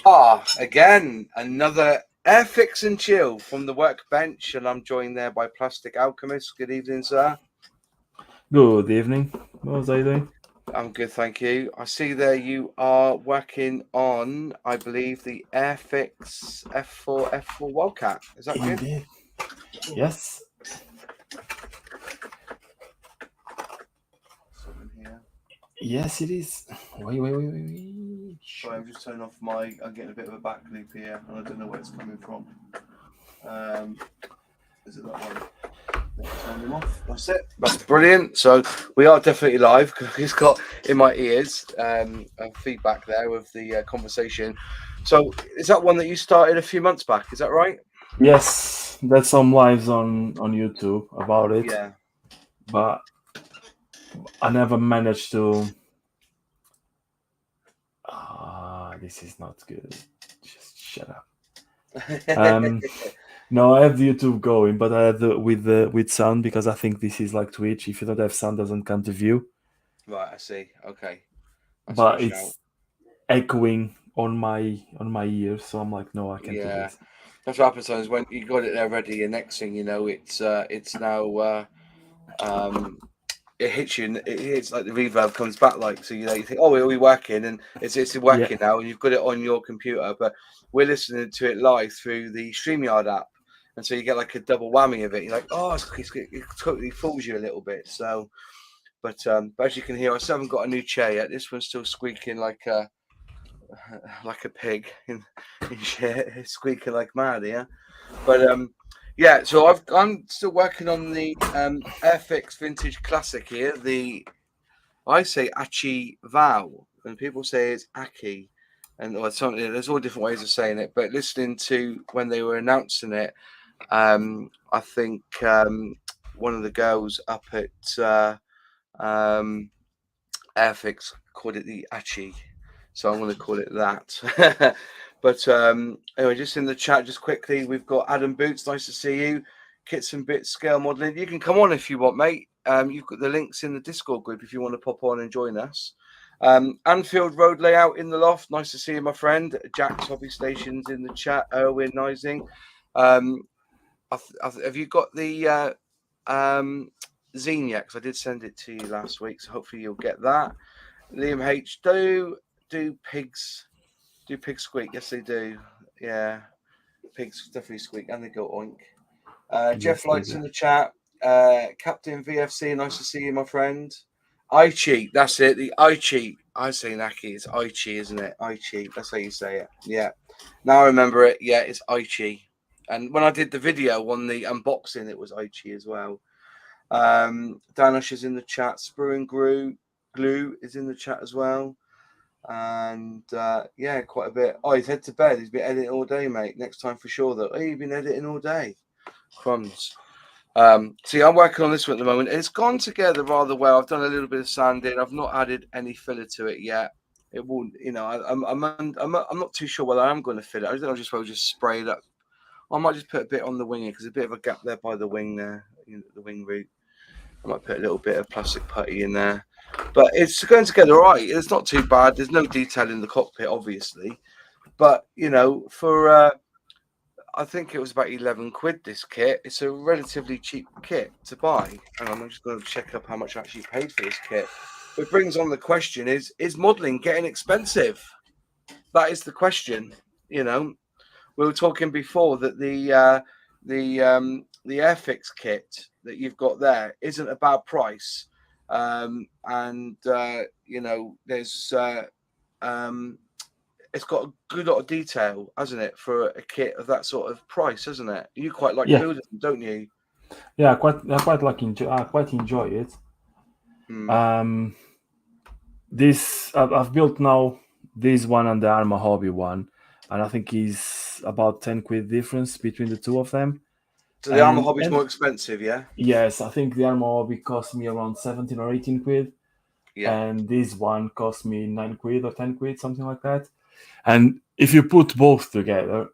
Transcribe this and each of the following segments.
Again, another Airfix and Chill from the workbench, and I'm joined there by Plastic Alchemist. Good evening, sir. Good evening. What was I doing? I'm good, thank you. I see there you are working on, I believe, the Airfix F4 Wildcat. Is that good? Indeed. Yes. Something here. Yes, it is. Wait. Sorry, I'm just turning off I'm getting a bit of a back loop here, and I don't know where it's coming from. Is it that one? Turn them off. That's it. That's brilliant. So we are definitely live because he's got in my ears feedback there of the conversation. So is that one that you started a few months back? Is that right? Yes, there's some lives on YouTube about it, Yeah. but I never managed to. This is not good. Just shut up. No, I have the YouTube going, but I have with sound because I think this is like Twitch. If you don't have sound, doesn't come to view. Right, I see. Okay. That's But it's echoing on my ears, so I'm like, no, I can't do this. That's what happens sometimes when you got it there ready. And next thing you know, it's now it hits you. It's like the reverb comes back. Like so, you think, oh, are we working? And it's working now, and you've got it on your computer. But we're listening to it live through the StreamYard app, and so you get like a double whammy of it. You're like, oh, it totally fools you a little bit. So, but as you can hear, I still haven't got a new chair yet. This one's still squeaking like a pig in shit. It's squeaking like mad, yeah. But yeah, so I'm still working on the Airfix Vintage Classic here. I say Achi Vow, and people say it's Aki, and or something. There's all different ways of saying it. But listening to when they were announcing it, I think one of the girls up at Airfix called it the Achi, so I'm going to call it that. But anyway, just in the chat, just quickly, we've got Adam Boots. Nice to see you. Kits and Bits Scale Modeling. You can come on if you want, mate. You've got the links in the Discord group if you want to pop on and join us. Anfield Road Layout in the loft. Nice to see you, my friend. Jack's Hobby Stations in the chat. Erwin Nising. Have you got the zine yet? Because I did send it to you last week, so hopefully you'll get that. Liam H. Do pigs squeak? Yes, they do. Yeah, pigs definitely squeak, and they go oink. Jeff Lights in the chat. Captain VFC, nice to see you, my friend. I cheat. That's it. The I cheat. I say Naki. It's I cheat, isn't it? I cheat. That's how you say it. Yeah. Now I remember it. Yeah, it's I cheat. And when I did the video on the unboxing, it was I cheat as well. Danish is in the chat. Sprue and Glue is in the chat as well. And yeah, quite a bit. Oh, he's head to bed. He's been editing all day, mate. Next time for sure, though. Hey, you've been editing all day. Crumbs. See, I'm working on this one at the moment. It's gone together rather well. I've done a little bit of sanding. I've not added any filler to it yet. It won't, you know. I'm not too sure whether I'm going to fill it. I think I'll just spray it up. I might just put a bit on the wing because there's a bit of a gap there by the wing there, the wing root. I might put a little bit of plastic putty in there. But it's going together all right. It's not too bad. There's no detail in the cockpit, obviously. But, for I think it was about 11 quid, this kit. It's a relatively cheap kit to buy. And I'm just going to check up how much I actually paid for this kit. It brings on the question, is modelling getting expensive? That is the question, We were talking before that the Airfix kit that you've got there isn't a bad price. There's it's got a good lot of detail, hasn't it, for a kit of that sort of price, hasn't it? You quite like building them, don't you? Yeah, I quite enjoy it. I've built now this one and the Arma Hobby one, and I think is about 10 quid difference between the two of them. So the Arma Hobby's more expensive, yeah? Yes, I think the Arma Hobby cost me around 17 or 18 quid. Yeah. And this one cost me 9 quid or 10 quid, something like that. And if you put both together,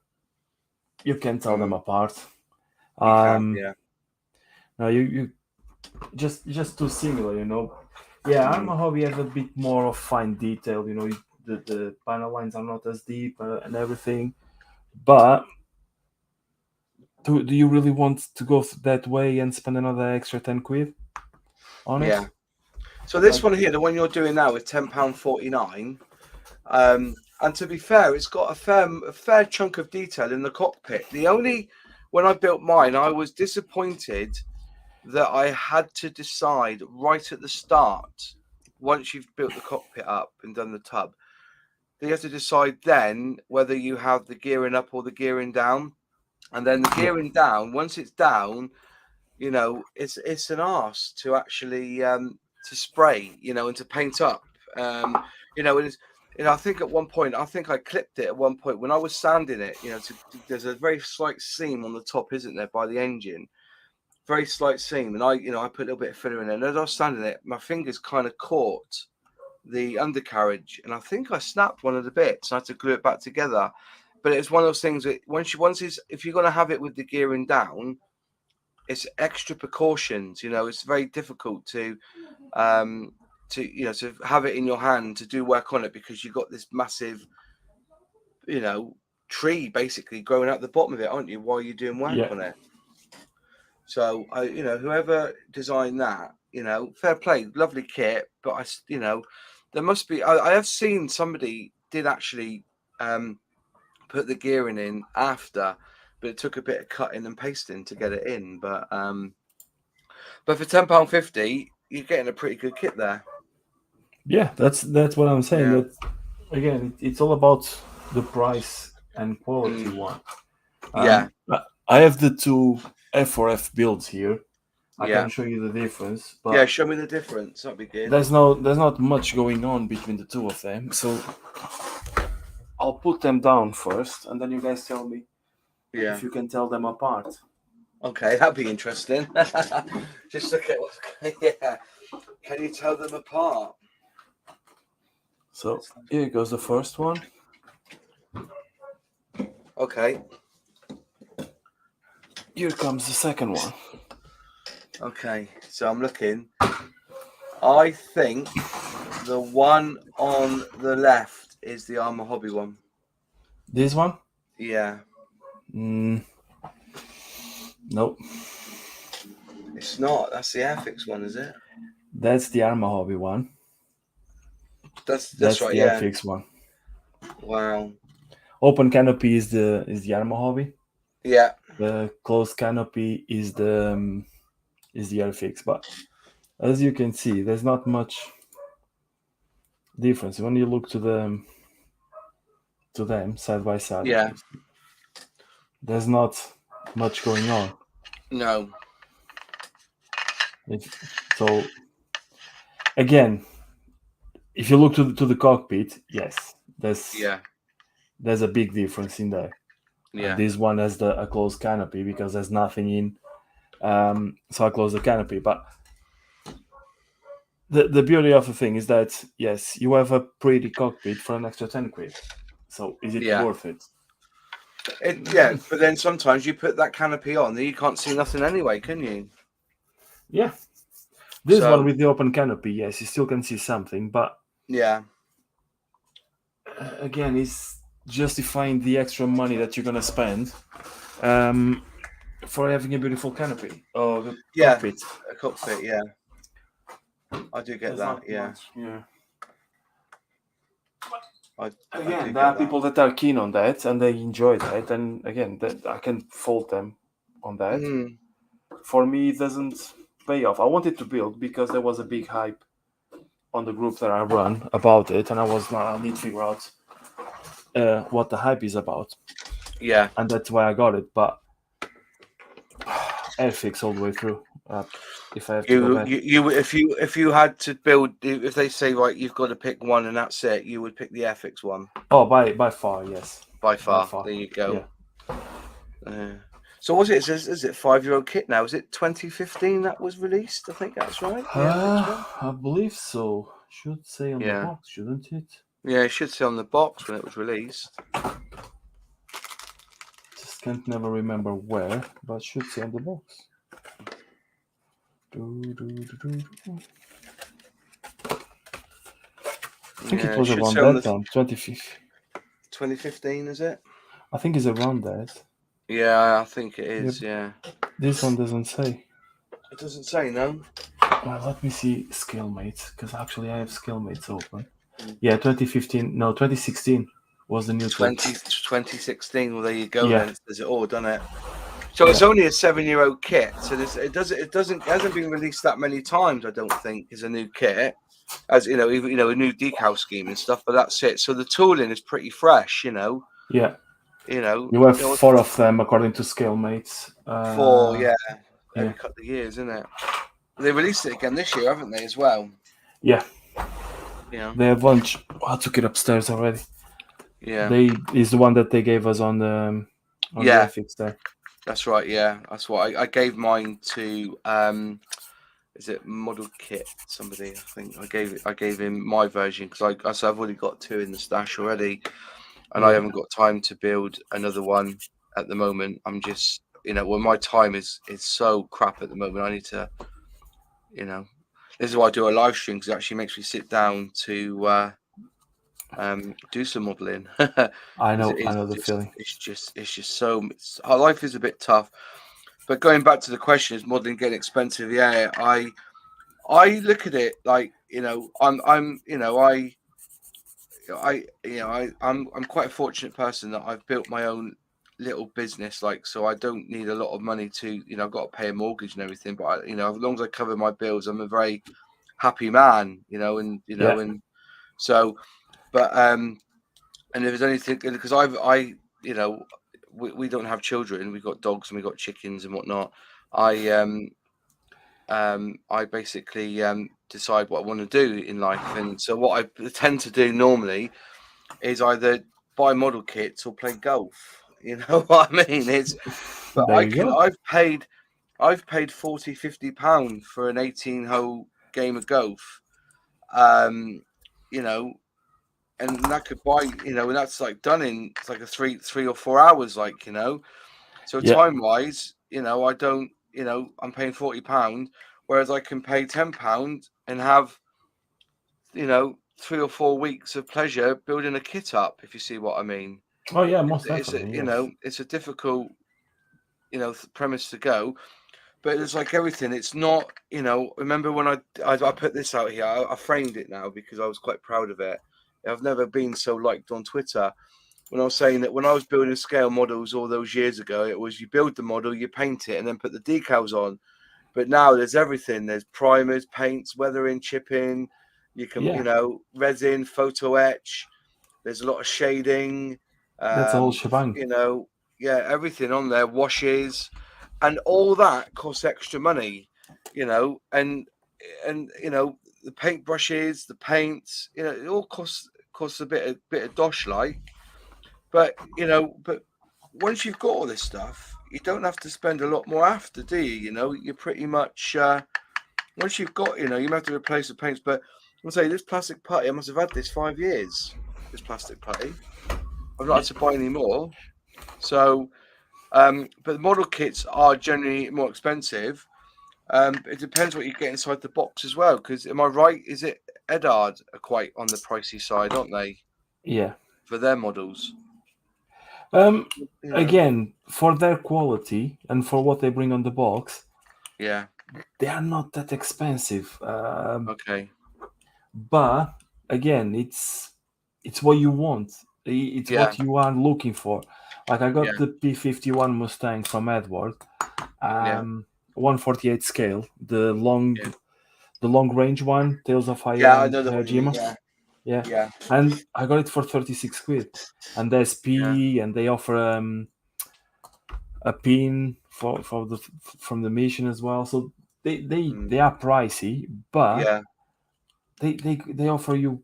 you can tell them apart. Yeah. Now you just too similar, Yeah, Arma Hobby has a bit more of fine detail, the panel lines are not as deep and everything. But do you really want to go that way and spend another extra 10 quid on it? Yeah. So this one here, the one you're doing now, is £10.49. And to be fair, it's got a fair chunk of detail in the cockpit. When I built mine, I was disappointed that I had to decide right at the start, once you've built the cockpit up and done the tub, you have to decide then whether you have the gearing up or the gearing down. And then the gearing down, once it's down, it's an arse to actually to spray, and to paint up. I think at one point, I clipped it at one point when I was sanding it. There's a very slight seam on the top, isn't there, by the engine? Very slight seam, and I put a little bit of filler in there. And as I was sanding it, my fingers kind of caught the undercarriage, and I think I snapped one of the bits. I had to glue it back together. But it's one of those things that if you're going to have it with the gearing down, it's extra precautions. It's very difficult to have it in your hand to do work on it, because you've got this massive, tree basically growing out the bottom of it, aren't you, while you're doing work on it? So whoever designed that, fair play, lovely kit. But there must be. I have seen somebody did actually put the gearing in after, but it took a bit of cutting and pasting to get it in. But for £10.50, you're getting a pretty good kit there. Yeah, that's what I'm saying. That again, it's all about the price and quality one. I have the two F4F builds here. I can show you the difference. But show me the difference. That'd be good. There's not much going on between the two of them, so I'll put them down first, and then you guys tell me if you can tell them apart. Okay, that'd be interesting. Just look at Can you tell them apart? So here goes the first one. Okay. Here comes the second one. Okay, so I'm looking. I think the one on the left is the Armour Hobby one. This one? Yeah. Nope. It's not. That's the Airfix one, is it? That's the Armour Hobby one. That's right. The Airfix one. Wow. Open canopy is the Armour Hobby. Yeah. The closed canopy is the Airfix. But as you can see, there's not much difference when you look to them side by side. Yeah. There's not much going on. No. So again, if you look to the cockpit, yes, there's a big difference in there. Yeah. This one has a closed canopy because there's nothing in. So I close the canopy. But the beauty of the thing is that, yes, you have a pretty cockpit for an extra 10 quid. So is it worth it? But then sometimes you put that canopy on, then you can't see nothing anyway, can you? Yeah. This one with the open canopy, yes, you still can see something, but again, it's justifying the extra money that you're gonna spend for having a beautiful canopy. Oh, the cockpit. A cockpit, yeah. I do get that, yeah. Again, there are people that are keen on that and they enjoy that, and again, I can fault them on that. For me, it doesn't pay off. I wanted to build because there was a big hype on the group that I run about it, and I need to figure out what the hype is about. Yeah, and that's why I got it. But Airfix all the way through. If I have to go back. If you had to build, if they say right, you've got to pick one and that's it, you would pick the Airfix one. Oh, by far, yes. By far. There you go. Yeah. So was it? Is it 5-year-old kit now? Is it 2015 that was released? I think that's right. I believe so. Should say on the box, shouldn't it? Yeah, it should say on the box when it was released. Just can't never remember where, but should say on the box. I think Yeah, it it was should around say on that the time, 2015, is it? I think it's around that. Yeah, I think it is. Yep. Yeah. This one doesn't say. It doesn't say, no. Well, let me see Scalemates, because actually I have Scalemates open. Mm. Yeah, 2015. No, 2016 was the new tool. 2016. Well, there you go. Yeah. Then it says it all, doesn't it? So it's only a 7-year-old kit. So it hasn't been released that many times. I don't think as a new kit, as you know, even a new decal scheme and stuff. But that's it. So the tooling is pretty fresh. Yeah. You know, You have 4 of them according to Scalemates. 4, yeah, every yeah. couple of years, isn't it? They released it again this year, haven't they, as well? Yeah. Yeah. They have one. I took it upstairs already. Yeah. Is the one that they gave us on the Airfix there. That's right. Yeah, that's what I gave mine to. Is it Model Kit? Somebody, I think I gave him my version because I've already got 2 in the stash already, and I haven't got time to build another one at the moment. I'm just, well, my time is so crap at the moment. I need to, this is why I do a live stream, because it actually makes me sit down to do some modeling. I know the feeling. It's just so. Our life is a bit tough. But going back to the question, is modeling getting expensive? Yeah, I look at it like, I'm quite a fortunate person that I've built my own little business, so I don't need a lot of money to, I've got to pay a mortgage and everything, but as long as I cover my bills, I'm a very happy man, and so, but and if there's anything, because we don't have children, we've got dogs and we've got chickens and whatnot. I basically decide what I want to do in life, and so what I tend to do normally is either buy model kits or play golf. You know what I mean? But I've paid 40-50 pound for an 18-hole game of golf. And that could buy, and that's like done in like a 3 or 4 hours, So time wise, I don't, I'm paying 40 pound, whereas I can pay 10 pound and have, 3 or 4 weeks of pleasure building a kit up, if you see what I mean. Oh yeah, most definitely. It's a difficult, premise to go, but it's like everything. It's not, remember when I put this out here, I framed it now because I was quite proud of it. I've never been so liked on Twitter when I was saying that when I was building scale models all those years ago, it was you build the model, you paint it, and then put the decals on. But now there's everything. There's primers, paints, weathering, chipping. You can, resin, photo etch. There's a lot of shading. That's a whole shebang. Everything on there, washes, and all that costs extra money. And the paint brushes, the paints, it all costs a bit of dosh, but once you've got all this stuff, you don't have to spend a lot more after, do you? You're pretty much once you've got, you have to replace the paints. But I'll say this plastic putty, I must have had this 5 years. This plastic putty, I've not had to buy any more. So, but the model kits are generally more expensive. It depends what you get inside the box as well. Because am I right? Is it Edard are quite on the pricey side, aren't they? Yeah. For their models. Again, for their quality and for what they bring on the box, they are not that expensive. Okay. But again, it's what you want. It's what you are looking for. Like I got the P51 Mustang from Edward, 148 scale, the long range one, Tales of Fire. Yeah, I know the one. Yeah, and I got it for 36 quid, and there's P, and they offer a pin from the mission as well. So they are pricey, but they offer you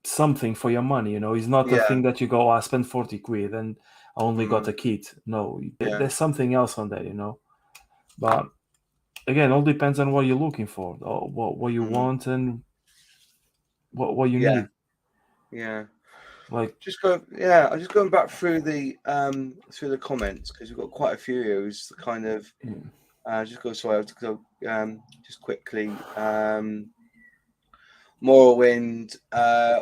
something for your money. It's not a thing that you go, I spent 40 quid and I only got a kit. No, there's something else on there. But again, all depends on what you're looking for, or what you want and what you need. Yeah. Like I'm just going back through the comments, because we've got quite a few here who's kind of just go. Sorry, I'll just go just quickly. Morrowind.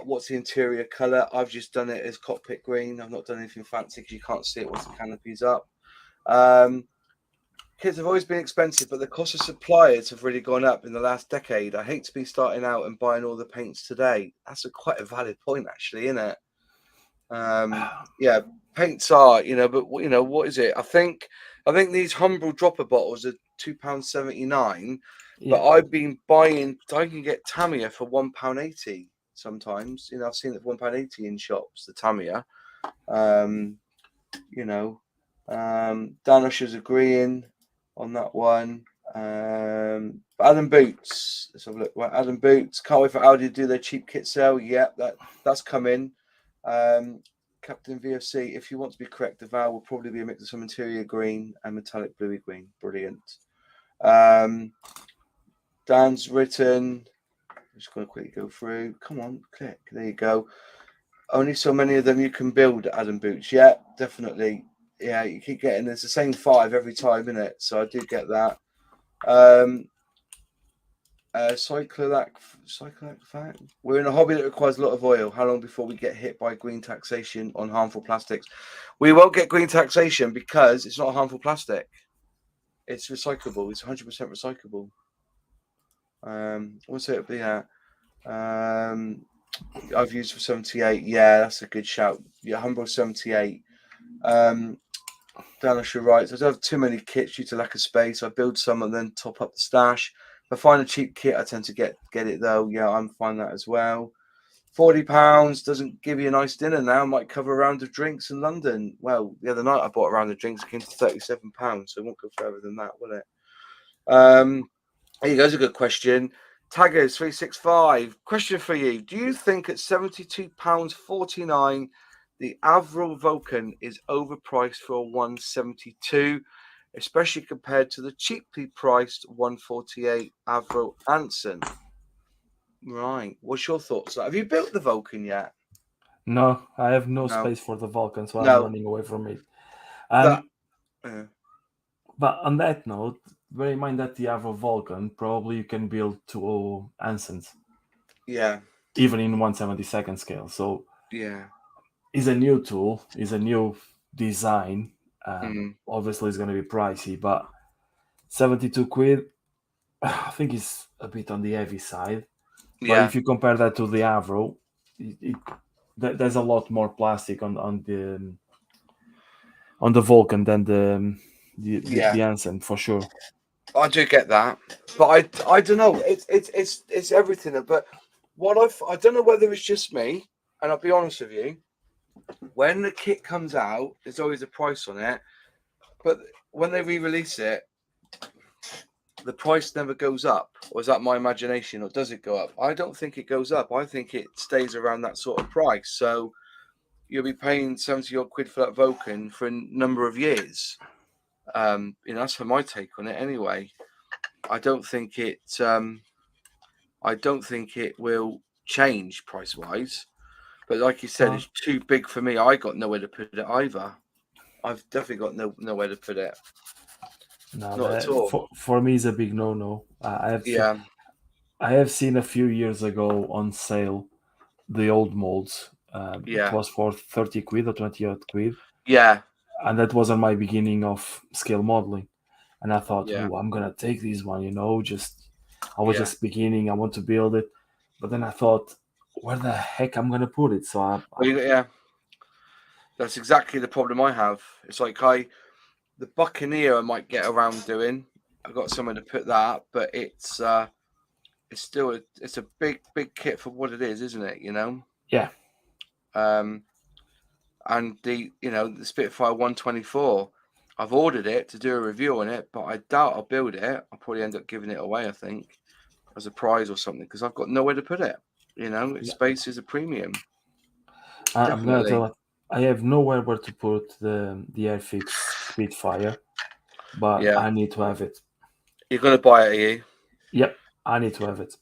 What's the interior color? I've just done it as cockpit green. I've not done anything fancy because you can't see it once the canopy's up. Kits have always been expensive, but the cost of suppliers have really gone up in the last decade. I hate to be starting out and buying all the paints today. That's quite a valid point, actually, isn't it? Yeah, paints are, but what is it? I think these Humbrol dropper bottles are £2.79, but I've been buying. I can get Tamiya for £1.80 sometimes. I've seen it for £1.80 in shops. The Tamiya, Dan Usher's agreeing on that one. Adam Boots. Let's have a look. Well, Adam Boots. Can't wait for Audi to do their cheap kit sale. Yeah, that's coming. Captain VFC. If you want to be correct, the Val will probably be a mix of some interior green and metallic bluey green. Brilliant. Dan's written. I'm just going to quickly go through. Come on, click. There you go. Only so many of them you can build, Adam Boots. Yeah, definitely. Yeah, you keep getting it's the same 5 every time, isn't it? So I do get that. Cyclolac fact. We're in a hobby that requires a lot of oil. How long before we get hit by green taxation on harmful plastics? We won't get green taxation because it's not a harmful plastic. It's recyclable. It's 100% recyclable. What's it be at? I've used for 78. Yeah, that's a good shout. Yeah, Humbrol 78. Danisha writes, I don't have too many kits due to lack of space. I build some and then top up the stash. If I find a cheap kit, I tend to get it though. Yeah, I'm fine that as well. £40 doesn't give you a nice dinner now. Might cover a round of drinks in London. Well, the other night I bought a round of drinks. It came to £37, so it won't go further than that, will it? Here you go. That's a good question. Taggers 365. Question for you. Do you think at £72.49 the Avril Vulcan is overpriced for a 172, especially compared to the cheaply priced 148 Avril Anson? Right. What's your thoughts? Have you built the Vulcan yet? No, I have no space for the Vulcan, so I'm running away from it. But on that note, bear in mind that the Avril Vulcan, probably you can build 2 Ansons. Yeah. Even in 1/72 scale. So yeah, it's a new tool, it's a new design. Obviously, it's going to be pricey, but 72 quid, I think is a bit on the heavy side. But if you compare that to the Avril, there's a lot more plastic on the Vulcan than the Anson, for sure. I do get that, but I don't know. It's everything. But what I don't know whether it's just me, and I'll be honest with you. When the kit comes out, there's always a price on it, but when they re-release it, the price never goes up. Or is that my imagination, or does it go up? I don't think it goes up. I think it stays around that sort of price. So you'll be paying 70 odd quid for that Vulcan for a number of years. That's for my take on it anyway. I don't think it will change price wise. But like you said, it's too big for me. I got nowhere to put it either. I've definitely got nowhere to put it. No, not at all. For me, it's a big no-no. I have seen a few years ago on sale the old molds. It was for 30 quid or 20 odd quid. Yeah. And that was on my beginning of scale modeling. And I thought, I'm going to take this one, I was just beginning. I want to build it. But then I thought, where the heck I'm going to put it? So that's exactly the problem I have. It's like the Buccaneer I might get around doing. I've got somewhere to put that, but it's still it's a big kit for what it is, isn't it? Yeah. And the Spitfire 124, I've ordered it to do a review on it, but I doubt I'll build it. I'll probably end up giving it away, I think, as a prize or something, because I've got nowhere to put it. Space is a premium. I'm going to tell you, I have nowhere where to put the Airfix Spitfire, but I need to have it. You're going to buy it, are you? Yep, I need to have it.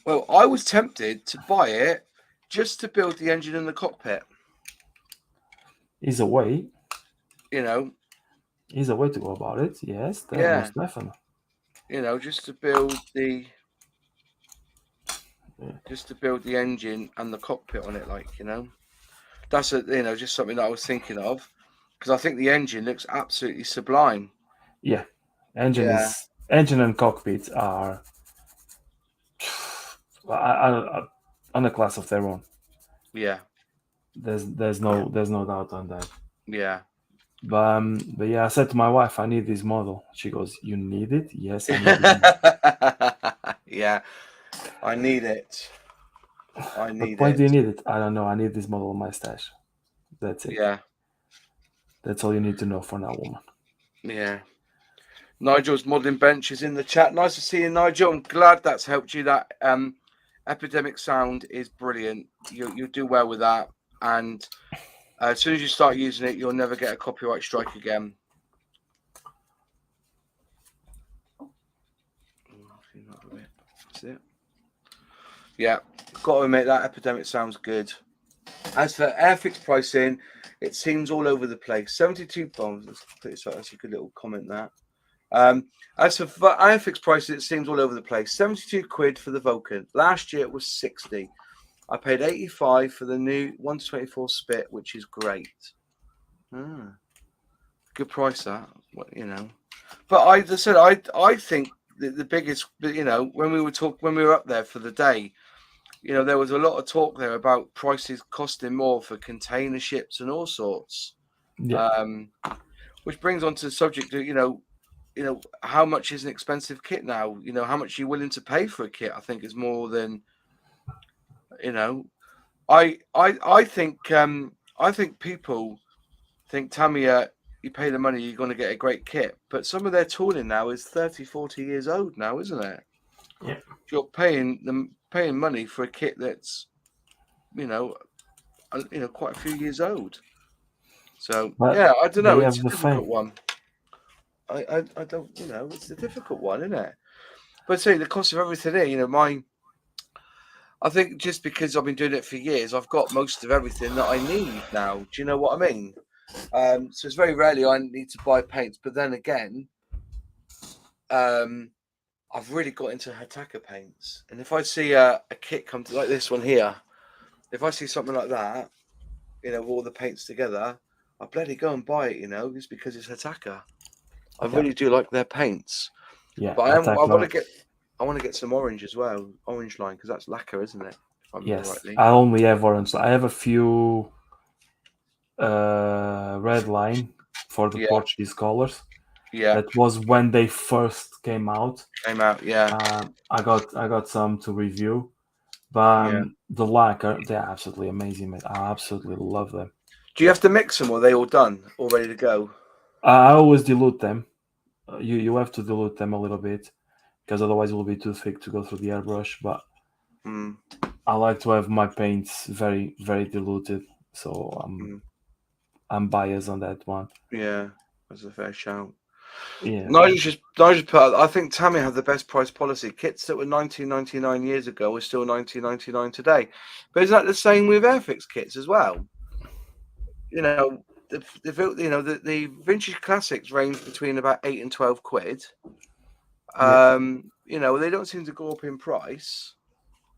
Well, I was tempted to buy it just to build the engine in the cockpit. Is a way. Is a way to go about it. Yes, most definitely. Just to build the just to build the engine and the cockpit on it, like, you know. That's just something that I was thinking of, because I think the engine looks absolutely sublime. Yeah, engine and cockpit are on a class of their own. Yeah, there's no doubt on that. Yeah. But yeah, I said to my wife, I need this model. She goes, "You need it?" Yes, I need it. Yeah, I need it. But why do you need it? I don't know. I need this model on my stash. That's it. Yeah. That's all you need to know for now, woman. Yeah. Nigel's modelling bench is in the chat. Nice to see you, Nigel. I'm glad that's helped you. That epidemic sound is brilliant. You'll do well with that. And as soon as you start using it, you'll never get a copyright strike again. That's it. Yeah, got to admit that epidemic sounds good. As for Airfix pricing, it seems all over the place. 72 bombs. Let's put this out. That's a good little comment there. As for Airfix pricing, it seems all over the place. 72 quid for the Vulcan. Last year it was 60. I paid 85 for the new 1/24 Spit, which is great. Good price, that. You know. But I think the biggest, when we were up there for the day, there was a lot of talk there about prices costing more for container ships and all sorts. Yeah. Which brings on to the subject of, how much is an expensive kit now? How much you're willing to pay for a kit, I think is more than, I think people think Tamiya, you pay the money, you're going to get a great kit. But some of their tooling now is 30, 40 years old now, isn't it? Yeah. You're paying money for a kit that's, quite a few years old. So I don't know. It's a difficult one. I don't, it's a difficult one, isn't it? But see, the cost of everything here, I think just because I've been doing it for years, I've got most of everything that I need now. Do you know what I mean? So it's very rarely I need to buy paints. But then again, I've really got into Hataka paints. And if I see a kit come to like this one here, if I see something like that, with all the paints together, I'll bloody go and buy it, just because it's Hataka. I really do like their paints. Yeah. But I want to get some orange as well, orange line, because that's lacquer, isn't it? Yes. Rightly. I only have orange. I have a few red line for the Portuguese colors. Yeah. That was when they first came out. Yeah. I got some to review. But the lacquer, they're absolutely amazing, mate. I absolutely love them. Do you have to mix them, or are they all done, all ready to go? I always dilute them. You have to dilute them a little bit, because otherwise it will be too thick to go through the airbrush. But I like to have my paints very, very diluted, so I'm biased on that one. Yeah, that's a fair shout. Yeah. Nigel just put out, I think Tamiya have the best price policy. Kits that were $19.99 years ago are still $19.99 today. But is that the same with Airfix kits as well? The vintage classics range between about 8 and 12 quid. They don't seem to go up in price.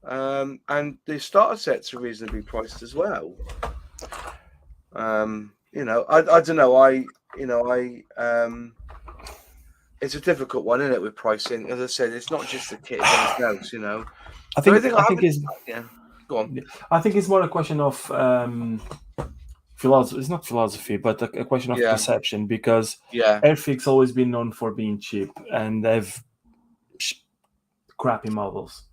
And the starter sets are reasonably priced as well. I don't know. It's a difficult one, isn't it, with pricing? As I said, it's not just the kit, it's anything else, I think it's go on. I think it's more a question of philosophy. It's not philosophy, but a question of perception, because Airfix always been known for being cheap, and they've crappy models,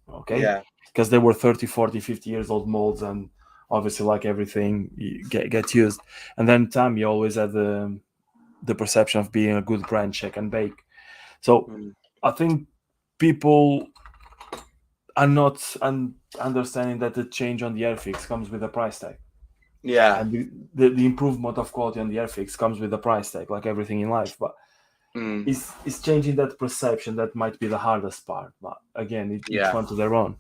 because they were 30, 40, 50 years old molds, and obviously, like everything, get used. And then Tamiya always had the perception of being a good brand, check and bake. So I think people are not understanding that the change on the Airfix comes with a price tag. Yeah. And the improvement of quality on the Airfix comes with a price tag, like everything in life. But it's changing that perception that might be the hardest part. But again, each one to their own,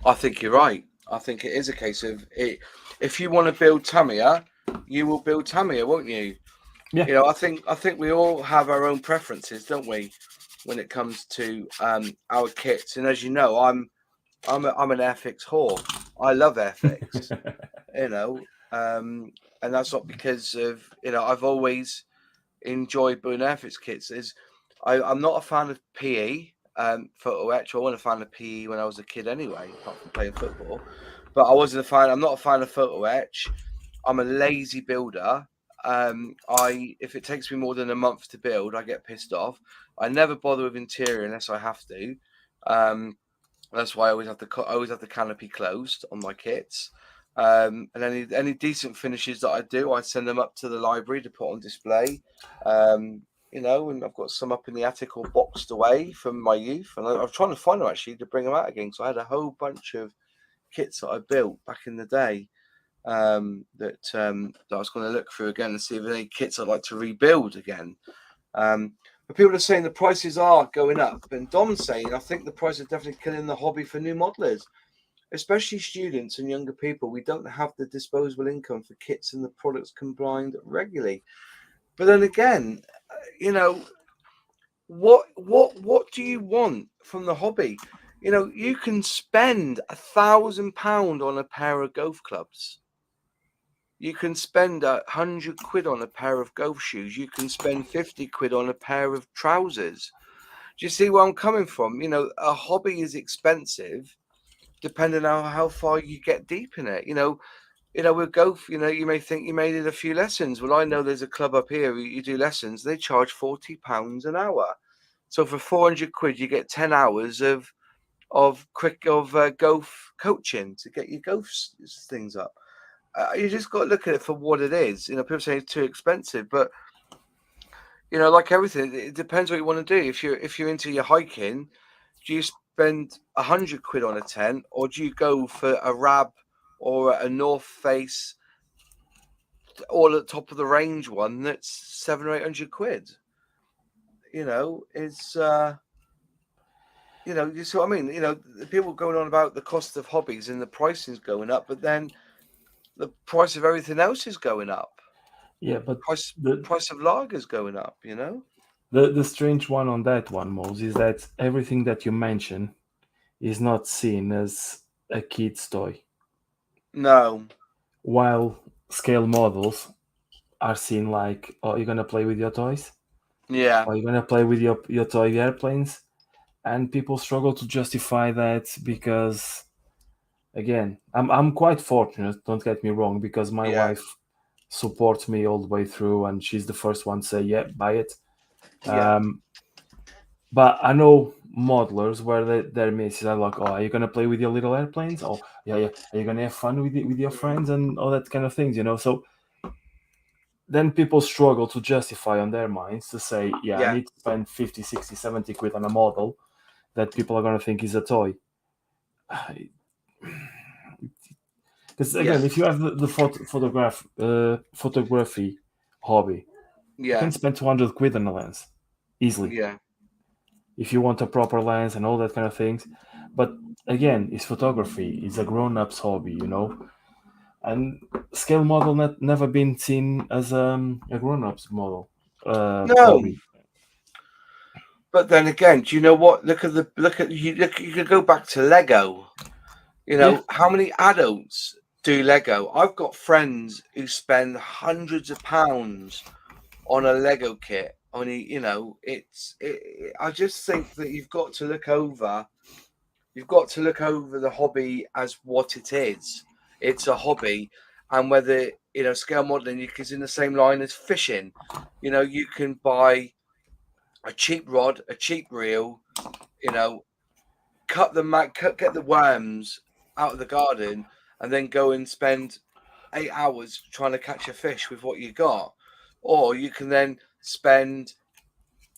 I think you're right. I think it is a case of it. If you want to build Tamiya, you will build Tamiya, won't you? Yeah. I think we all have our own preferences, don't we, when it comes to our kits. And as you know, I'm I'm an Airfix whore. I love Airfix, you know, and that's not because of, you know, I've always enjoyed building Airfix kits. I'm not a fan of PE, photo etch. I wasn't a fan of PE when I was a kid anyway, apart from playing football. But I'm not a fan of photo etch. I'm a lazy builder. If it takes me more than a month to build, I get pissed off. I never bother with interior unless I have to. That's why I always have the canopy closed on my kits. And any decent finishes that I do, I send them up to the library to put on display. You know, and I've got some up in the attic or boxed away from my youth, and I'm trying to find them actually to bring them out again. So I had a whole bunch of kits that I built back in the day that I was going to look through again and see if there's any kits I'd like to rebuild again. But people are saying the prices are going up, and Dom's saying I think the price is definitely killing the hobby for new modelers, especially students and younger people. We don't have the disposable income for kits and the products combined regularly. But then again, you know, what do you want from the hobby? You know, you can spend £1,000 on a pair of golf clubs. You can spend £100 on a pair of golf shoes. You can spend £50 on a pair of trousers. Do you see where I'm coming from? You know, a hobby is expensive, depending on how far you get deep in it. You know, with golf, you know, you may think you may need a few lessons. Well, I know there's a club up here where you do lessons. They charge £40 an hour. So for £400, you get 10 hours of golf coaching to get your golf things up. You just got to look at it for what it is. You know, people say it's too expensive, but you know, like everything, it depends what you want to do. If you're into your hiking, do you spend £100 on a tent, or do you go for a Rab or a North Face, all at the top of the range one that's £700 or £800? You know, it's you know, you see what I mean? You know, the people going on about the cost of hobbies and the pricing's going up, but then the price of everything else is going up. Yeah, but price of lagers going up, you know? The strange one on that one, Mose, is that everything that you mention is not seen as a kid's toy. No. While scale models are seen like, oh, you're gonna play with your toys? Yeah. Or you're gonna play with your toy airplanes? And people struggle to justify that because, again, I'm quite fortunate, don't get me wrong, because my wife supports me all the way through, and she's the first one to say, yeah, buy it. Yeah. But I know modelers where their misses are like, oh, are you gonna play with your little airplanes? Oh, yeah. Are you gonna have fun with your friends and all that kind of things, you know? So then people struggle to justify on their minds to say, I need to spend 50, 60, 70 quid on a model that people are gonna think is a toy. Because again, if you have the photography hobby, you can spend 200 quid on a lens easily. Yeah. If you want a proper lens and all that kind of things. But again, it's photography. It's a grown-up's hobby, you know. And scale model never been seen as a grown-up's model. No. Hobby. But then again, do you know what? You could go back to Lego. You know, how many adults do Lego? I've got friends who spend hundreds of pounds on a Lego kit. You know, I just think that you've got to look over the hobby as what it is. It's a hobby, and whether, you know, scale modeling is in the same line as fishing. You know, you can buy a cheap rod, a cheap reel, you know, get the worms out of the garden, and then go and spend 8 hours trying to catch a fish with what you got. Or you can then spend,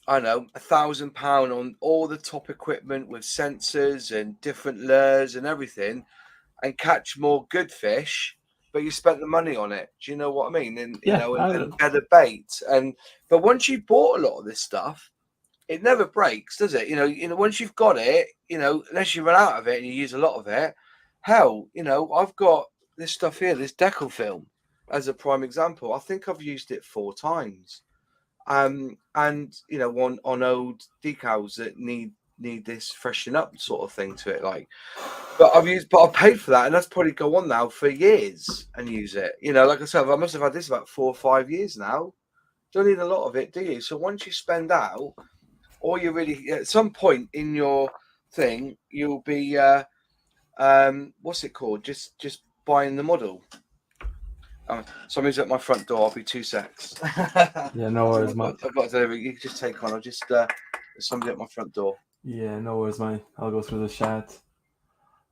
I don't know, £1,000 on all the top equipment with sensors and different lures and everything, and catch more good fish, but you spent the money on it. Do you know what I mean? And and better bait. But once you bought a lot of this stuff, it never breaks, does it? You know, once you've got it, you know, unless you run out of it and you use a lot of it. Hell, you know, I've got this stuff here, this decal film, as a prime example. I think I've used it 4 times. And you know, on old decals that need need this freshen up sort of thing to it. Like, but I've paid for that, and that's probably go on now for years and use it. You know, like I said, I must have had this about 4 or 5 years now. Don't need a lot of it, do you? So once you spend out, or you really at some point in your thing, you'll be what's it called? Just buying the model. Somebody's at my front door. I'll be 2 secs. Yeah, no worries, mate. I've got to deliver. You can just take on. I'll just there's somebody at my front door. Yeah, no worries, mate. I'll go through the chat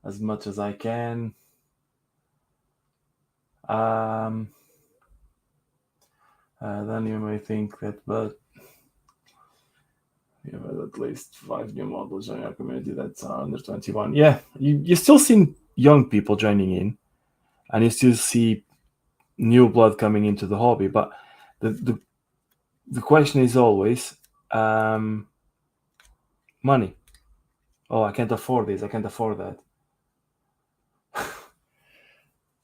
as much as I can. Then you may think that, but you have at least 5 new models in your community that's under 21. Yeah, you still see young people joining in, and you still see new blood coming into the hobby. But the question is always money. Oh, I can't afford this. I can't afford that.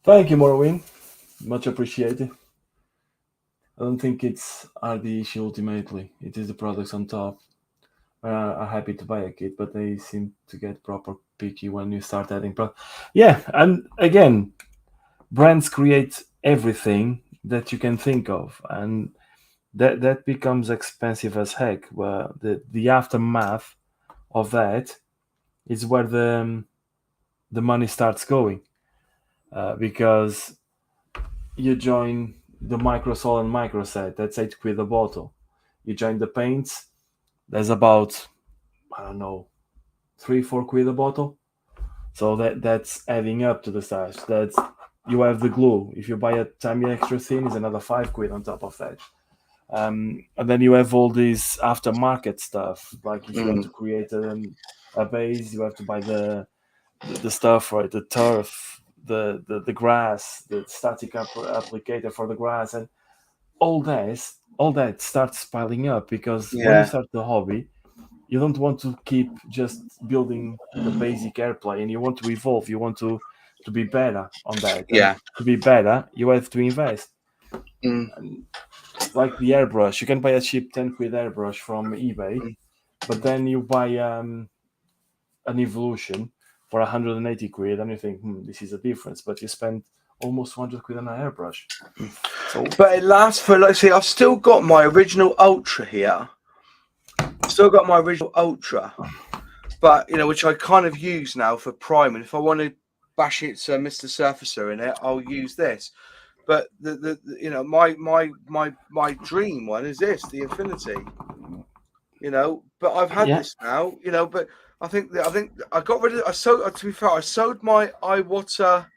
Thank you, Morrowind. Much appreciated. I don't think it's the issue ultimately. It is the products on top. Are happy to buy a kit, but they seem to get proper picky when you start adding products. Yeah, and again, brands create everything that you can think of, and that becomes expensive as heck. Well, the aftermath of that is where the money starts going, because you join the microsol and microset, that's £8 a bottle. You join the paints, there's about, I don't know, £3-4 a bottle. So that's adding up to the stash. That's, you have the glue. If you buy a Tamiya extra thin, is another £5 on top of that. And then you have all these aftermarket stuff. Like if you want to create a base, you have to buy the stuff, right? The turf, the grass, the static applicator for the grass, and all that starts piling up, because when you start the hobby, you don't want to keep just building the basic airplane, and you want to evolve. You want to be better on that. And to be better, you have to invest. And like the airbrush, you can buy a cheap £10 airbrush from eBay, but then you buy an Evolution for £180, and you think, this is a difference, but you spend almost £100 on an airbrush. So, but it lasts for, let's see, I've still got my original Ultra here. But which I kind of use now for priming. If I want to bash it to Mr. Surfacer in it, I'll use this. But my dream one is this, the Infinity. But I've had this now. But I think I got rid of. To be fair, I sold my iWater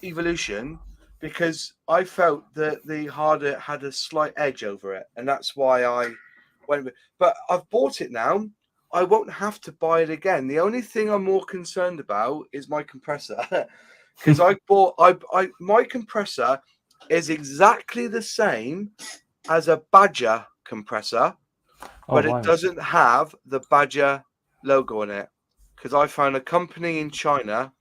Evolution because I felt that the Harder had a slight edge over it, and that's why I went with. But I've bought it now. I won't have to buy it again. The only thing I'm more concerned about is my compressor, because my compressor is exactly the same as a Badger compressor, but it doesn't have the Badger logo on it, because I found a company in China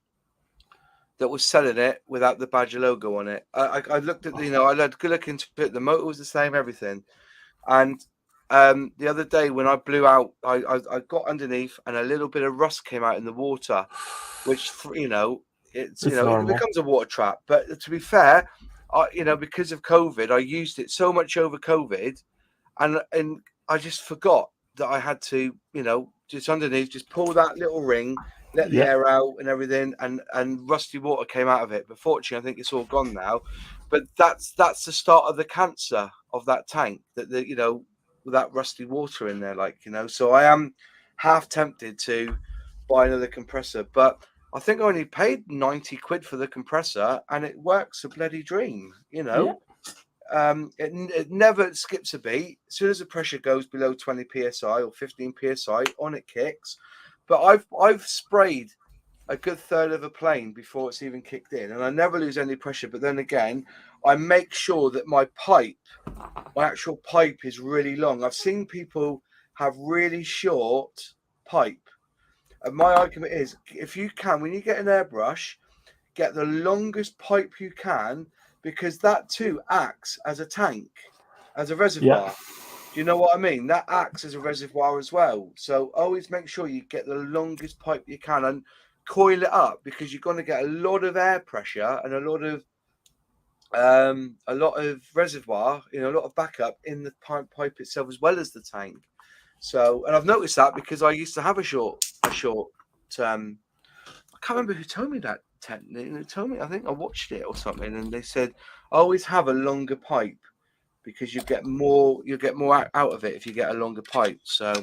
that was selling it without the Badger logo on it. I looked at I had a good look into it. The motor was the same, everything. And the other day when I blew out, I got underneath and a little bit of rust came out in the water, which it becomes a water trap. But to be fair, because of COVID, I used it so much over COVID, and I just forgot that I had to just underneath, just pull that little ring, let the air out and everything, and rusty water came out of it. But fortunately, I think it's all gone now. But that's the start of the cancer of that tank, that with that rusty water in there, So I am half tempted to buy another compressor, but I think I only paid £90 for the compressor, and it works a bloody dream. It never skips a beat. As soon as the pressure goes below 20 psi or 15 psi, on it kicks. But I've sprayed a good third of a plane before it's even kicked in, and I never lose any pressure. But then again, I make sure that my actual pipe is really long. I've seen people have really short pipe, and my argument is, if you can, when you get an airbrush, get the longest pipe you can, because that too acts as a tank, as a reservoir. Do Do you know what I mean? That acts as a reservoir as well. So always make sure you get the longest pipe you can and coil it up, because you're going to get a lot of air pressure and a lot of reservoir, a lot of backup in the pipe itself as well as the tank. So, and I've noticed that because I used to have a short. I can't remember who told me that. Who told me? I think I watched it or something, and they said always have a longer pipe because you get more out of it if you get a longer pipe. So,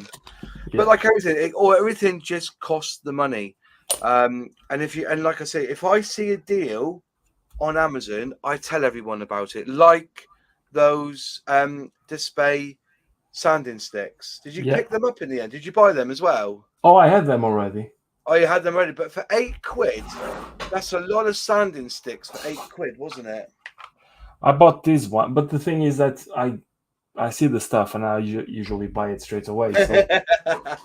but like everything, everything just costs the money. And like I say, if I see a deal on Amazon, I tell everyone about it. Like those display sanding sticks. Did you pick them up in the end? Did you buy them as well? Oh, I had them already. Oh, you had them ready, but for £8, that's a lot of sanding sticks for £8, wasn't it? I bought this one, but the thing is that I see the stuff and I usually buy it straight away. So the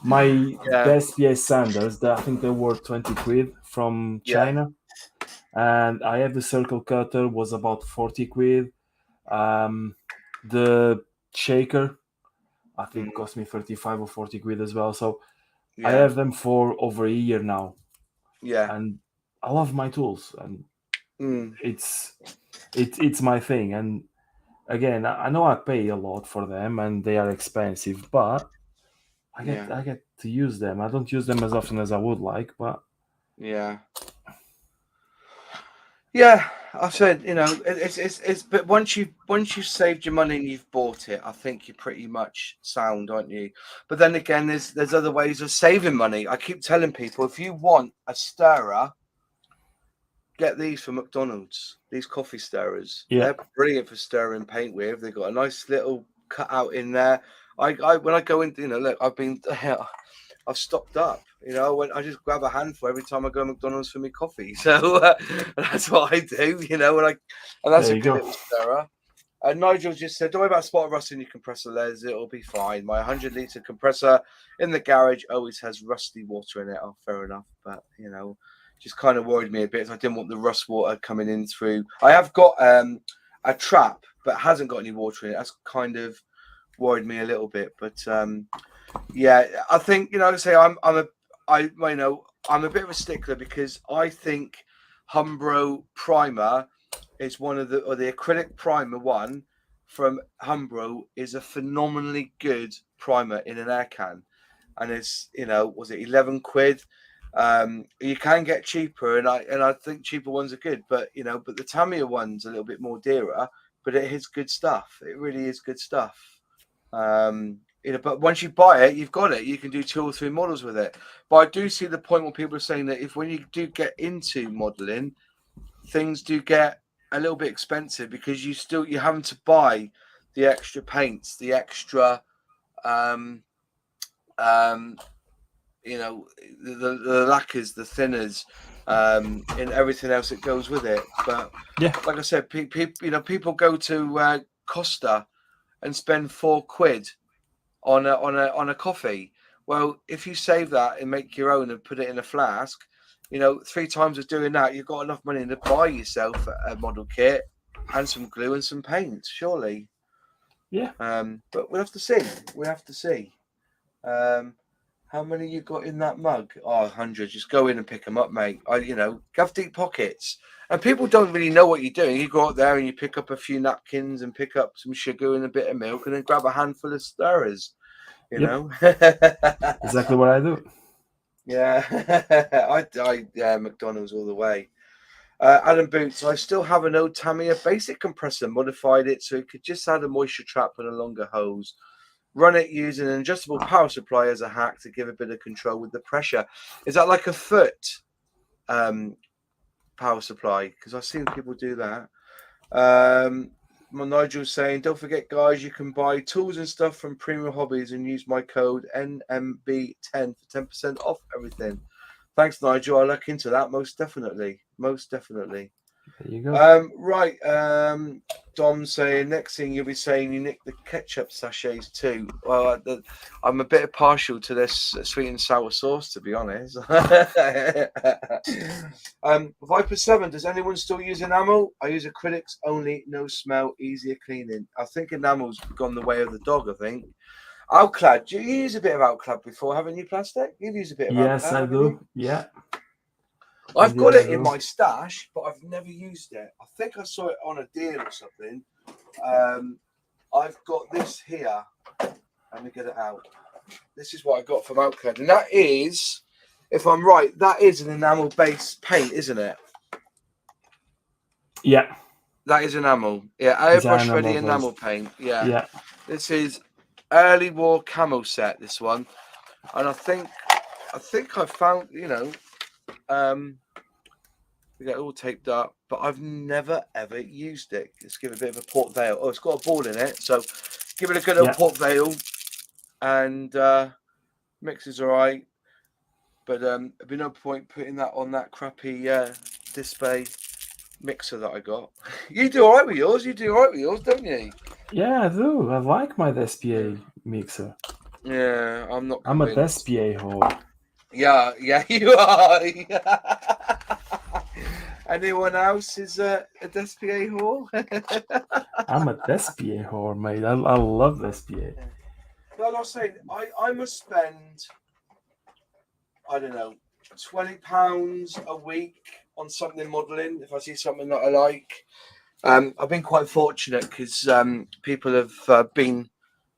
SPS sanders, I think they were £20 from China, and I have the circle cutter, was about £40. The shaker, I think, cost me 35 or £40 as well. So I have them for over a year now. Yeah, and I love my tools, and it's my thing. And again, I know I pay a lot for them and they are expensive, but I get to use them. I don't use them as often as I would like, but I said, it's but once you've saved your money and you've bought it, I think you're pretty much sound, aren't you? But then again, there's other ways of saving money. I keep telling people, if you want a stirrer, get these from McDonald's. These coffee stirrers, they're brilliant for stirring paint with. They've got a nice little cutout in there. I when I go into, look, I've stocked up. I just grab a handful every time I go to McDonald's for my coffee. So that's what I do. And that's a good little stirrer. Nigel just said, "Don't worry about spot rust in your compressor leads. It'll be fine. My 100-litre compressor in the garage always has rusty water in it." Oh, fair enough, but just kind of worried me a bit. I didn't want the rust water coming in through. I have got a trap, but hasn't got any water in it. That's kind of worried me a little bit. But I think I'm a bit of a stickler because I think Humbrol primer is one of the acrylic primer one from Humbrol is a phenomenally good primer in an air can, and it's was it £11? You can get cheaper, and I think cheaper ones are good, but but the Tamiya one's a little bit more dearer, but it is good stuff. It really is good stuff. But once you buy it, you've got it. You can do 2 or 3 models with it. But I do see the point where people are saying that when you do get into modeling, things do get a little bit expensive because you're having to buy the extra paints, the extra the lacquers, the thinners, and everything else that goes with it. But like I said, people go to Costa and spend £4 on a coffee. Well, if you save that and make your own and put it in a flask, 3 times of doing that, you've got enough money to buy yourself a model kit and some glue and some paint, surely. But we'll have to see. How many you got in that mug? Oh, 100. Just go in and pick them up, mate. Have deep pockets. And people don't really know what you're doing. You go out there and you pick up a few napkins and pick up some sugar and a bit of milk and then grab a handful of stirrers. Exactly what I do. I McDonald's all the way. Adam Boots, I still have an old Tamiya basic compressor, modified it so it could just add a moisture trap and a longer hose. Run it using an adjustable power supply as a hack to give a bit of control with the pressure. Is that like a foot power supply? Because I've seen people do that. Nigel's saying, don't forget, guys, you can buy tools and stuff from Premium Hobbies and use my code NMB10 for 10% off everything. Thanks, Nigel. I'll look into that most definitely. There you go. Right. Dom saying next thing you'll be saying you nicked the ketchup sachets too. Well, I'm a bit partial to this sweet and sour sauce, to be honest. Viper 7. Does anyone still use enamel? I use acrylics only, no smell, easier cleaning. I think enamel's gone the way of the dog. I think. Alclad. Do you use a bit of Alclad before, haven't you, Plastic? You've used a bit of Yes, Alclad, I haven't do. you? Yeah. I've got it in my stash, but I've never used it. I think I saw it on a deal or something. I've got this here. Let me get it out. This is what I got from Alclad. And that is, if I'm right, that is an enamel-based paint, isn't it? Yeah. That is enamel. Yeah, airbrush ready enamel paint. Yeah. Yeah. This is early war camo set, this one. And I think I found, we get it all taped up, but I've never ever used it. Let's give it a bit of a Port Vale. Oh, it's got a ball in it, so give it a good old Port Vale, and mix is all right. But there'd be no point putting that on that crappy display mixer that I got. You do all right with yours. You do all right with yours, don't you? Yeah, I do. I like my Despier mixer. Yeah, I'm not. I'm a Despier whore. Yeah, you are. Anyone else is a Despier whore? I'm a Despier whore, mate. I love Despier. Well, I was saying, I must spend, I don't know, £20 a week on something modelling if I see something that I like. I've been quite fortunate because people have been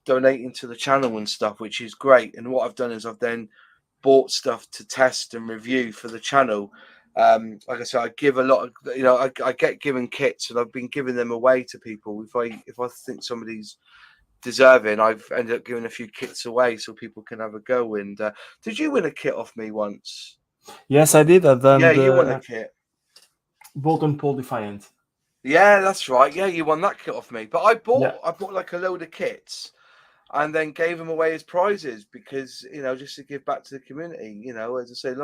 donating to the channel and stuff, which is great. And what I've done is I've then bought stuff to test and review for the channel. Like I said, I give a lot of, I get given kits and I've been giving them away to people. If I think somebody's deserving, I've ended up giving a few kits away so people can have a go. And did you win a kit off me once? Yes, I did. You won a kit. Bolton Pole Defiant. Yeah, that's right. Yeah, you won that kit off me. But I bought like a load of kits and then gave them away as prizes because, just to give back to the community, as I say,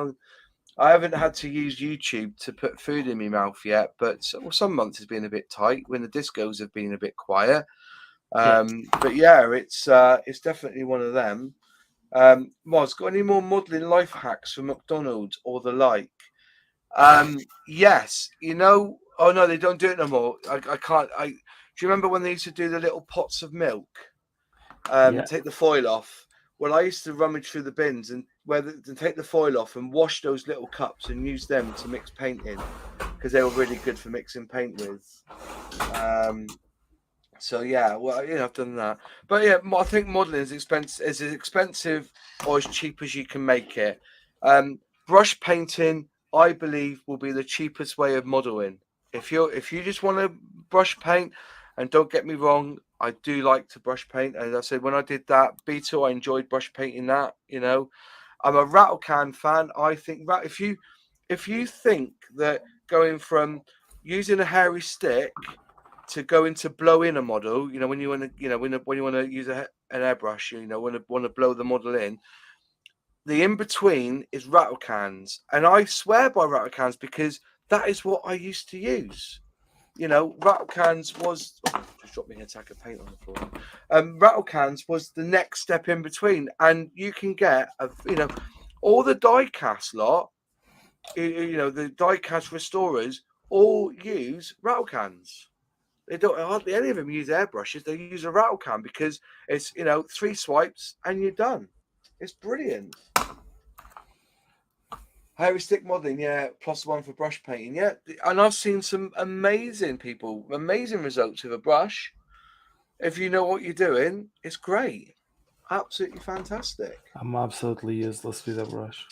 I haven't had to use YouTube to put food in my mouth yet, but some months has been a bit tight when the discos have been a bit quiet. But yeah, it's definitely one of them. Moz, got any more modelling life hacks for McDonald's or the like? Yes, oh no, they don't do it no more. I can't. Do you remember when they used to do the little pots of milk? Take the foil off. Well, I used to rummage through the bins and take the foil off and wash those little cups and use them to mix paint in because they were really good for mixing paint with. So yeah, well, I've done that. But yeah, I think modelling is as expensive or as cheap as you can make it. Brush painting, I believe, will be the cheapest way of modelling. If you just want to brush paint, and don't get me wrong, I do like to brush paint. As I said, when I did that Beetle, I enjoyed brush painting that. I'm a rattle can fan. I think if you think that going from using a hairy stick to go into blow in a model, when you want to, when you want to use an airbrush, want to blow the model in. The in between is rattle cans, and I swear by rattle cans because that is what I used to use. Rattle cans was just dropped me an attack of paint on the floor. Rattle cans was the next step in between, and you can get all the die cast lot. The die cast restorers all use rattle cans. They don't hardly any of them use airbrushes. They use a rattle can because it's 3 swipes and you're done. It's brilliant. Hairy stick modelling, yeah, +1 for brush painting, yeah. And I've seen some amazing results with a brush. If you know what you're doing, it's great. Absolutely fantastic. I'm absolutely useless with a brush.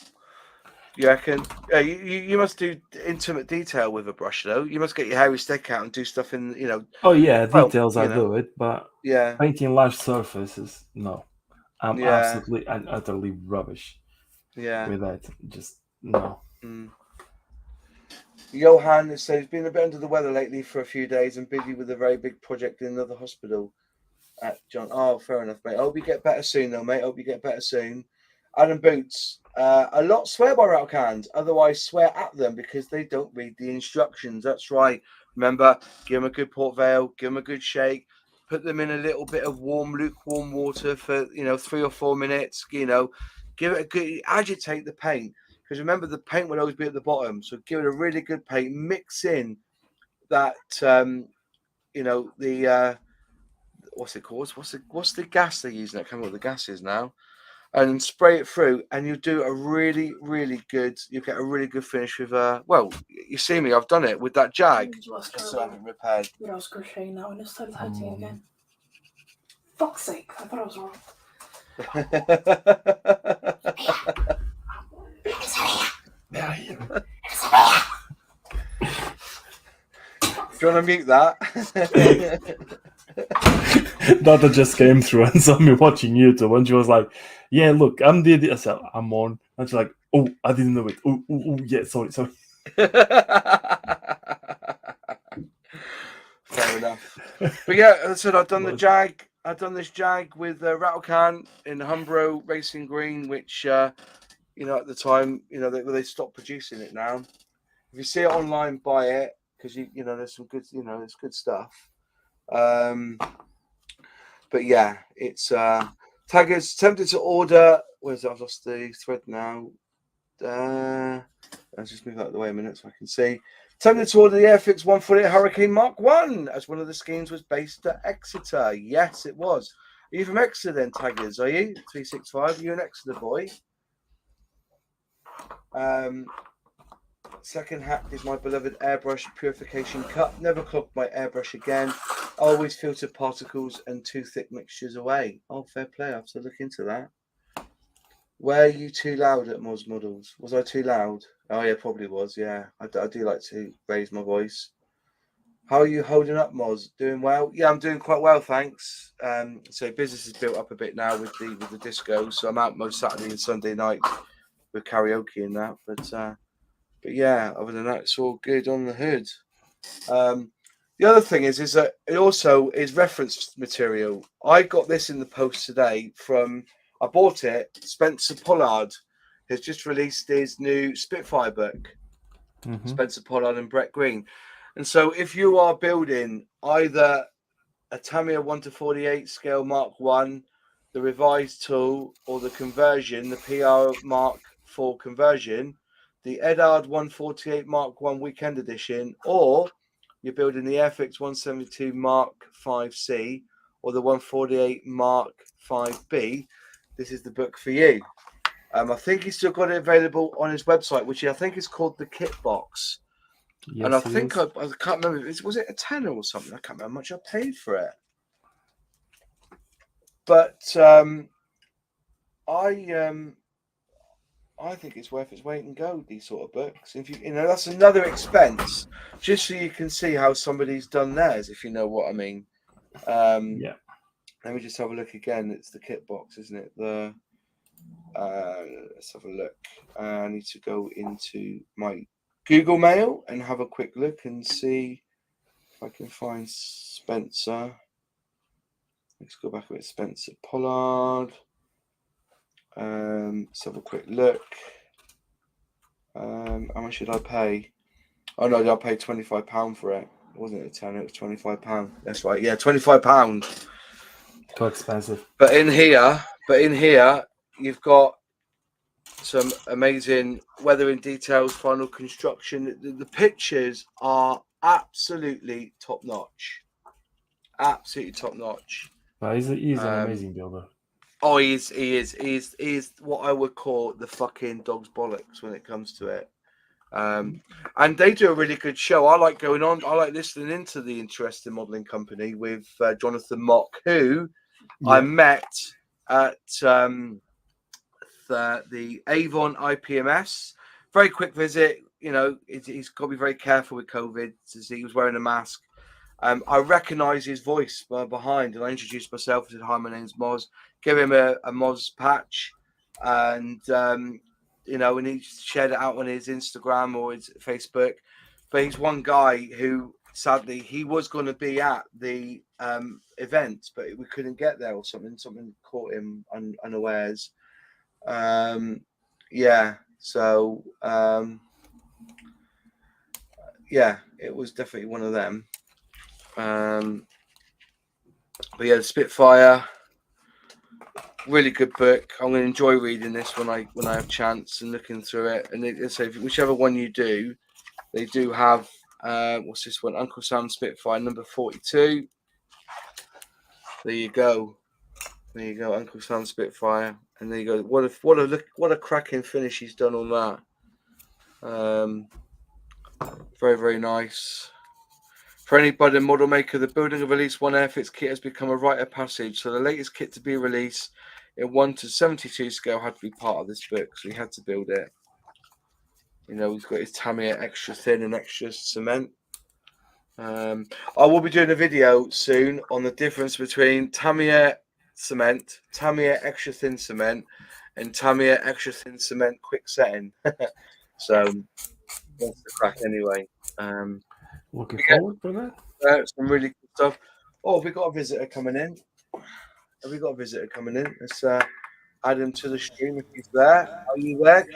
You reckon? You must do intimate detail with a brush, though. You must get your hairy stick out and do stuff in, Oh yeah, details I do it, but yeah, painting large surfaces, no. I'm absolutely and utterly rubbish. Yeah, with that, just no. Johan says been a bit under the weather lately for a few days and busy with a very big project in another hospital. At John, oh, fair enough, mate. I hope you get better soon, though, mate. I hope you get better soon. Adam Boots. A lot swear by rattle cans, otherwise swear at them because they don't read the instructions. That's right. Remember, give them a good port veil, give them a good shake, put them in a little bit of lukewarm water for 3 or 4 minutes. Give it a good agitate the paint, because remember the paint will always be at the bottom. So give it a really good paint. Mix in that the what's it called? What's the gas they're using? I can't remember what the gas is now. And spray it through, and you do a really, really good. You get a really good finish with. Well, you see me. I've done it with that Jag. Just so I haven't repaired. But I was crocheting now, and it started hurting again. Fuck's sake! I thought I was wrong. Do you want to mute that? Dada just came through and saw me watching YouTube, and she was like, "Yeah, look, I'm the." I said, "I'm on," and she's like, "Oh, I didn't know it. Oh, yeah, sorry." Fair enough. But yeah, as I said, I've done the Jag. I've done this Jag with rattle can in Humbrol Racing Green, which at the time, they stopped producing it now. If you see it online, buy it, because there's some good, there's good stuff. But yeah, it's Taggers tempted to order. Where's it? I've lost the thread now. Let's just move out of the way a minute so I can see. Tempted to order the Airfix 148 Hurricane Mark 1, as one of the schemes was based at Exeter. Yes, it was. Are you from Exeter then, Taggers? Are you 365? Are you an Exeter boy? Second hack is my beloved airbrush purification cup. Never clogged my airbrush again. Always filtered particles and too thick mixtures away. Oh, fair play. I have to look into that. Were you too loud at Moz Models? Was I too loud? Oh, yeah, probably was. Yeah, I do like to raise my voice. How are you holding up, Moz? Doing well? Yeah, I'm doing quite well, thanks. So business is built up a bit now with the disco. So I'm out most Saturday and Sunday nights with karaoke and that. But yeah, other than that, it's all good on the hood. The other thing is that it also is reference material. I got this in the post today I bought it. Spencer Pollard has just released his new Spitfire book. Mm-hmm. Spencer Pollard and Brett Green. And so if you are building either a Tamiya 1:48 scale Mark 1, the revised tool, or the conversion, the PR Mark 4 conversion, the Edard 148 Mark 1 Weekend Edition, or you're building the Airfix 172 Mark 5C or the 148 Mark 5B, this is the book for you. I think he's still got it available on his website, which I think is called the Kit Box. Yes, and I think I can't remember. Was it a tenner or something? I can't remember how much I paid for it. But I think it's worth its weight in gold, these sort of books. If that's another expense, just so you can see how somebody's done theirs, if you know what I mean. Yeah. Let me just have a look again. It's the Kit Box, isn't it? Let's have a look. I need to go into my Google Mail and have a quick look and see if I can find Spencer. Let's go back a bit. Spencer Pollard. Let's have a quick look. How much should I pay? Oh no, I paid £25 for it. It wasn't a 10, it was £25. That's right. Yeah, £25. Too expensive. But in here, you've got some amazing weathering details, final construction. The pictures are absolutely top notch. Absolutely top notch. He's an amazing builder. Oh, he is what I would call the fucking dog's bollocks when it comes to it. And they do a really good show. I like going on. I like listening into the Interesting Modelling Company with Jonathan Mock, who I met at the Avon IPMS. Very quick visit. He's got to be very careful with COVID, as he was wearing a mask. I recognise his voice behind, and I introduced myself. I said, "Hi, my name's Moz." Give him a Moz patch, and and he shared it out on his Instagram or his Facebook. But he's one guy who, sadly, he was going to be at the event, but we couldn't get there, or something caught him unawares. Yeah. So yeah, it was definitely one of them. But yeah, the Spitfire, really good book. I'm going to enjoy reading this when I have chance and looking through it. And so whichever one you do, they do have what's this one? Uncle Sam Spitfire number 42. There you go. There you go, Uncle Sam Spitfire, and there you go. What a cracking finish he's done on that. Very, very nice. For anybody model maker, the building of at least one Airfix kit has become a rite of passage. So the latest kit to be released in 1:72 scale had to be part of this book, so he had to build it. You know, he's got his Tamiya extra thin and extra cement. I will be doing a video soon on the difference between Tamiya cement, Tamiya extra thin cement, and Tamiya extra thin cement quick setting. So that's the crack anyway. Looking forward for that. Some really good stuff. Oh, have we got a visitor coming in? Let's add him to the stream if he's there. Are you there?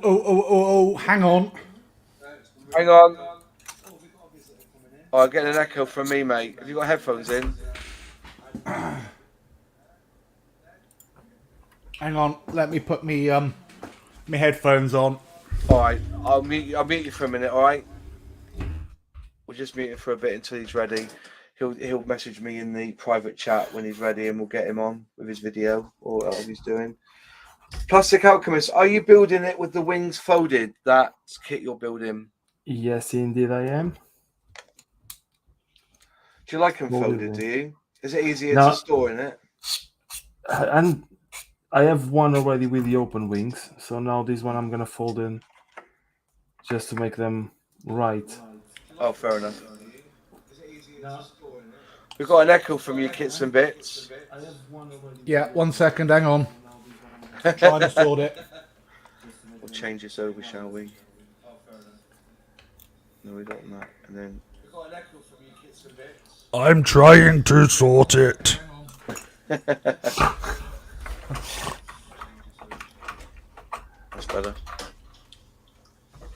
Oh, hang on. Hang on. Oh, I'm getting an echo from me, mate. Have you got headphones in? Hang on. Let me put me my headphones on. All right. I'll mute you for a minute. All right. We'll just mute him for a bit until he's ready. He'll message me in the private chat when he's ready, and we'll get him on with his video or whatever he's doing. Plastic Alchemist, are you building it with the wings folded? That kit you're building? Yes, indeed, I am. Do you like them folded? Do you? Is it easier No. to store in it? And I have one already with the open wings, so now this one I'm gonna fold in just to make them right. Oh, fair enough. We've got an echo from you, Kits and Bits. Yeah, 1 second. Hang on. Trying to sort it. We'll change this over, shall we? No, we don't want that. And then we've got an echo from you, Kits and Bits. I'm trying to sort it. That's better.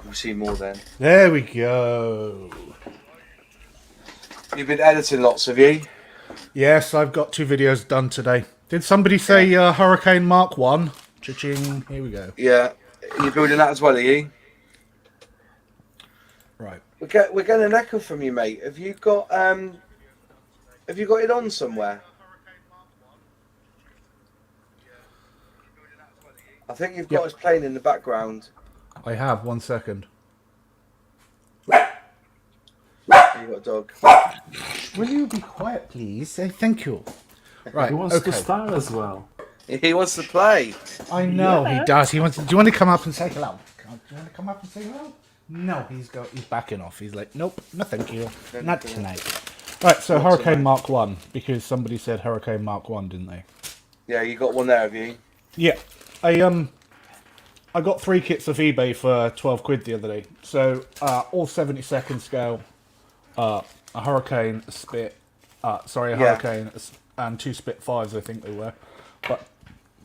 We'll see more then. There we go. You've been editing lots, have you? Yes, I've got 2 videos done today. Did somebody say Hurricane Mark 1? Cha-ching. Here we go. Yeah. Are you building that as well, are you? Right. We're getting an echo from you, mate. Have you got it on somewhere? I think you've got us playing in the background. I have. 1 second. You got a dog. Will you be quiet, please? Thank you. Right. He wants to start as well. He wants to play. I know he does. He wants. Do you want to come up and say hello? Do you want to come up and say hello? No, he's backing off. He's like, nope, no, thank you, not tonight. Right. So Not Hurricane tonight. Mark 1, because somebody said Hurricane Mark 1, didn't they? Yeah, you got one there, have you? Yeah. I got 3 kits of eBay for 12 quid the other day. So all 72nd scale, a Hurricane, Hurricane and 2 Spitfires, I think they were. But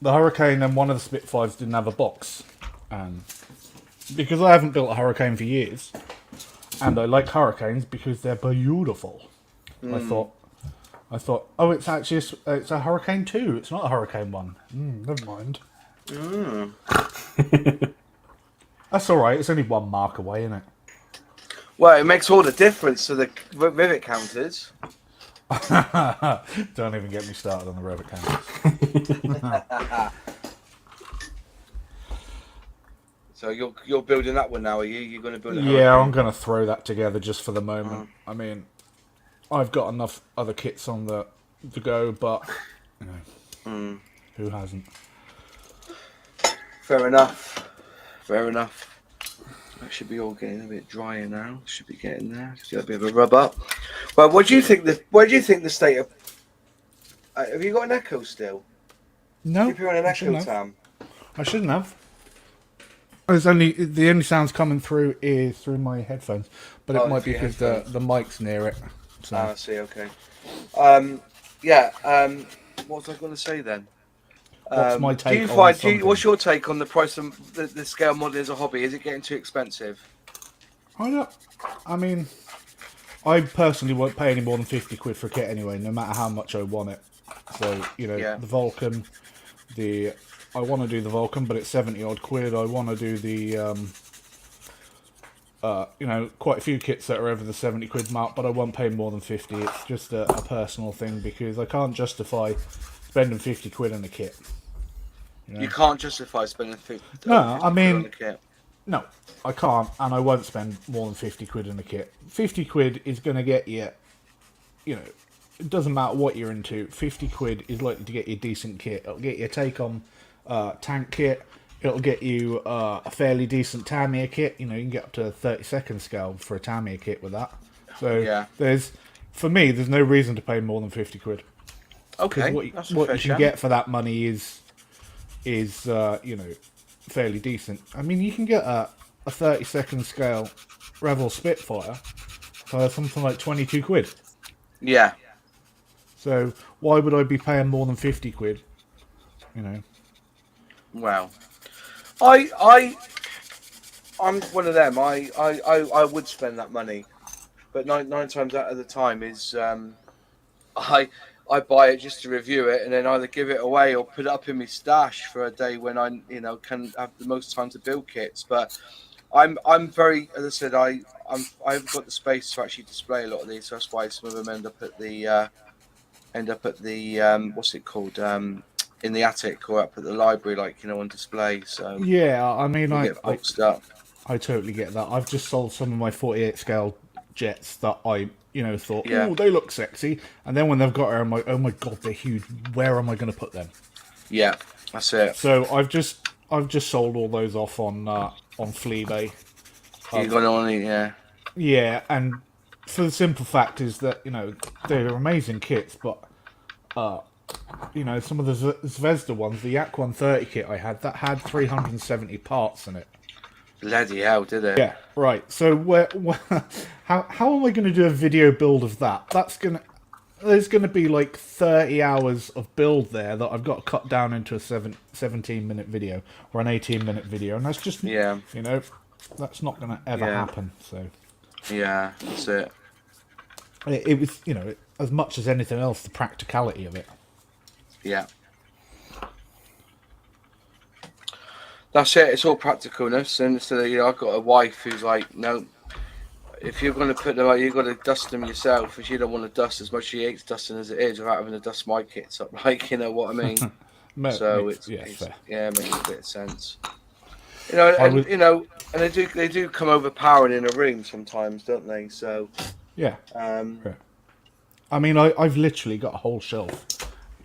the Hurricane and one of the Spitfires didn't have a box. And because I haven't built a Hurricane for years, and I like Hurricanes because they're beautiful, I thought, oh, it's actually it's a Hurricane 2. It's not a Hurricane 1. Never mind. That's all right. It's only 1 mark away, isn't it? Well, it makes all the difference to the rivet counters. Don't even get me started on the rivet counters. So you're building that one now, are you? You're going to build it? Yeah, I'm going to throw that together just for the moment. I mean, I've got enough other kits on the go, but you know, who hasn't? Fair enough. That should be all getting a bit drier now. Should be getting there. Just got a bit of a rub up. Well, what do you think? Where do you think the state of? Have you got an echo still? No, Keep hearing an echo, Tam. I shouldn't have. The only sounds coming through is through my headphones, but it might be because the mic's near it. So. I see. Okay. What was I going to say then? What's my take do you on find? something? What's your take on the price of the scale modelling as a hobby? Is it getting too expensive? I mean, I personally won't pay any more than 50 quid for a kit anyway, no matter how much I want it. So, you know, the Vulcan, I want to do the Vulcan, but it's 70 odd quid. I want to do the, you know, quite a few kits that are over the 70 quid mark, but I won't pay more than 50. It's just a personal thing because I can't justify spending 50 quid on a kit. You can't justify spending 50 No, I mean, on a kit. No, I can't, and I won't spend more than 50 quid on a kit. 50 quid is going to get you, you know, it doesn't matter what you're into. 50 quid is likely to get you a decent kit. It'll get you a take-on tank kit. It'll get you a fairly decent Tamiya kit. You know, you can get up to 30-second scale for a Tamiya kit with that. So for me, there's no reason to pay more than 50 quid. Okay, what you can get for that money is you know, fairly decent. I mean, you can get a 30-second scale Revel Spitfire for something like 22 quid. Yeah. So why would I be paying more than 50 quid? You know. Wow. I'm one of them. I would spend that money, but nine times out of the time is I buy it just to review it and then either give it away or put it up in my stash for a day when I can have the most time to build kits. But I'm very, as I said, I've got the space to actually display a lot of these, so that's why some of them end up at the what's it called, in the attic or up at the library, like, you know, on display. So yeah, I mean, I totally get that. I've just sold some of my 48 scale jets that I, you know, thought, oh, they look sexy, and then when they've got her, I'm like, oh my god, they're huge. Where am I going to put them? Yeah, that's it. So I've just sold all those off on Fleabay. You got on it, yeah. Yeah, and for the simple fact is that, you know, they're amazing kits, but you know, some of the Zvezda ones, the Yak 130 kit I had, that had 370 parts in it. Bloody hell, did it? Yeah, right. So how am I going to do a video build of that? There's going to be like 30 hours of build there that I've got to cut down into a 17-minute video or an 18-minute video, and that's just, you know, that's not going to ever happen. So yeah, that's it. It was, you know, as much as anything else, the practicality of it. Yeah. That's it. It's all practicalness, and so, you know, I've got a wife who's like, no, if you're going to put them out, you've got to dust them yourself. If you don't want to dust as much, she hates dusting as it is without having to dust my kits up. Like, you know what I mean? So it makes a bit of sense. You know, and they do come overpowering in a room sometimes, don't they? So yeah. I mean, I've literally got a whole shelf.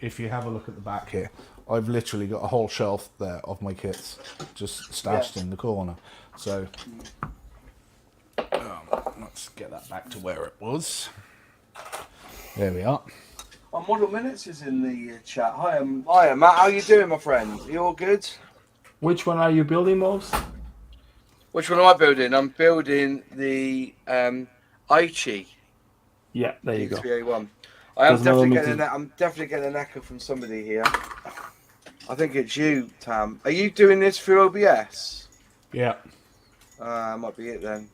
If you have a look at the back here, I've literally got a whole shelf there of my kits just stashed in the corner. So let's get that back to where it was. There we are. Model Minutes is in the chat. Hi, Matt. How you doing, my friend? You all good? Which one are you building most? Which one am I building? I'm building the Aichi. Yeah, there you go. XVA1. I'm definitely getting an echo from somebody here. I think it's you, Tam. Are you doing this through OBS? Yeah. Might be it then.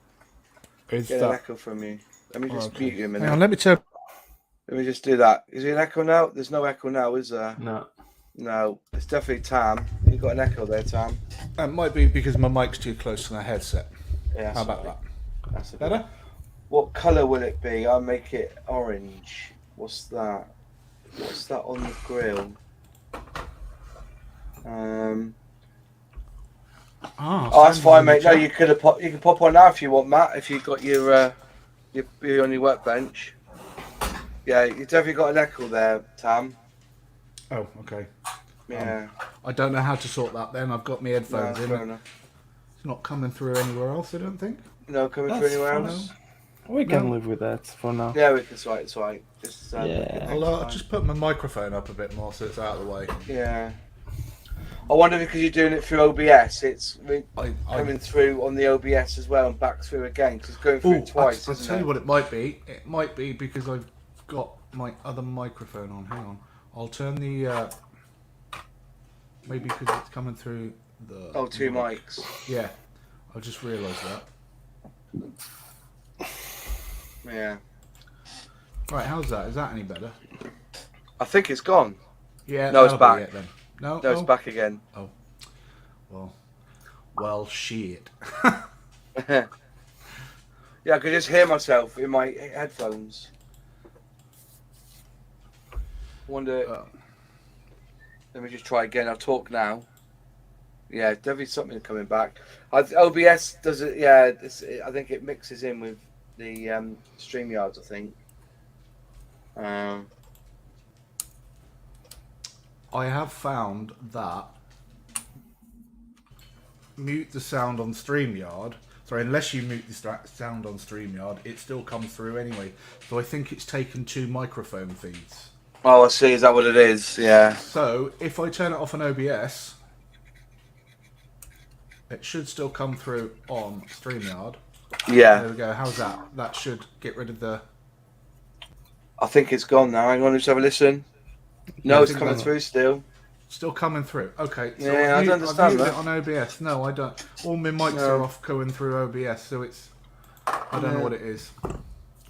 Get an echo from you. Let me just mute you a minute. Hang on, let me just do that. Is there an echo now? There's no echo now, is there? No. No, it's definitely Tam. You've got an echo there, Tam. It might be because my mic's too close to the headset. Yeah. How about that? That's better. What colour will it be? I'll make it orange. What's that? What's that on the grill? That's fine, mate. No, you can pop on now if you want, Matt. If you've got your on your workbench. Yeah, you definitely got an echo there, Tam. Oh, okay. Yeah. I don't know how to sort that. Then I've got my headphones in. Fair enough. It's not coming through anywhere else, I don't think. No, coming through anywhere else. We can live with that for now. Yeah, we can. It's right. Just, I'll just put my microphone up a bit more so it's out of the way. Yeah. I wonder because you're doing it through OBS, it's coming through on the OBS as well and back through again because it's going through twice. I'll tell you what it might be. It might be because I've got my other microphone on. Hang on. I'll turn the Maybe because it's coming through the... Oh, two mics. Yeah. I just realised that. Yeah. Right, how's that? Is that any better? I think it's gone. Yeah, No, it's that'll back. be it then. No, No, it's back again. Oh. Well, shit. Yeah, I could just hear myself in my headphones. Wonder. Let me just try again. I'll talk now. Yeah, definitely something coming back. OBS does it. Yeah, I think it mixes in with the StreamYards. I think. I have found that mute the sound on StreamYard. Sorry, unless you mute the sound on StreamYard, it still comes through anyway. So I think it's taken 2 microphone feeds. Oh, I see. Is that what it is? Yeah. So if I turn it off on OBS, it should still come through on StreamYard. Yeah. There we go. How's that? That should get rid of the... I think it's gone now. Hang on, let's have a listen. No, I it's think coming that's- through still. Still coming through. Okay. So Yeah, I don't understand I've that. it on OBS. No, I don't. All my mics are off going through OBS, so it's... I don't know what it is.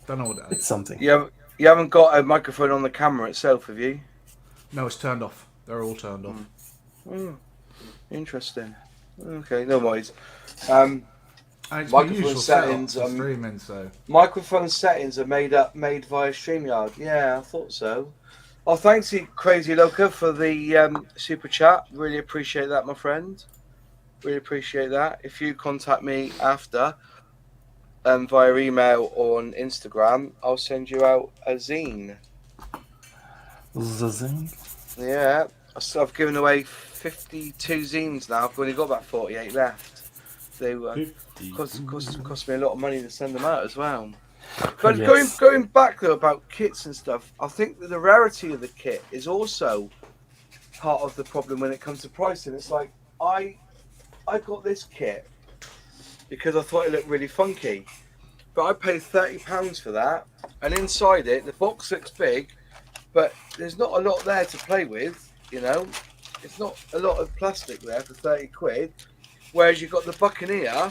Don't know what it is. It's something. You haven't got a microphone on the camera itself, have you? No, it's turned off. They're all turned off. Oh, interesting. Okay, no worries. And it's my Microphone usual settings, setup for streaming, so... Microphone settings are made via StreamYard. Yeah, I thought so. Oh, thanks, you Crazy Loca, for the super chat. Really appreciate that, my friend. Really appreciate that. If you contact me after via email or on Instagram, I'll send you out a zine. Zazing? Yeah, so I've given away 52 zines now. I've only got about 48 left. They cost me a lot of money to send them out as well. But Yes. going back though about kits and stuff, I think that the rarity of the kit is also part of the problem when it comes to pricing. It's like I got this kit because I thought it looked really funky, but I paid £30 for that, and inside it the box looks big, but there's not a lot there to play with. You know, it's not a lot of plastic there for 30 quid. Whereas you've got the Buccaneer,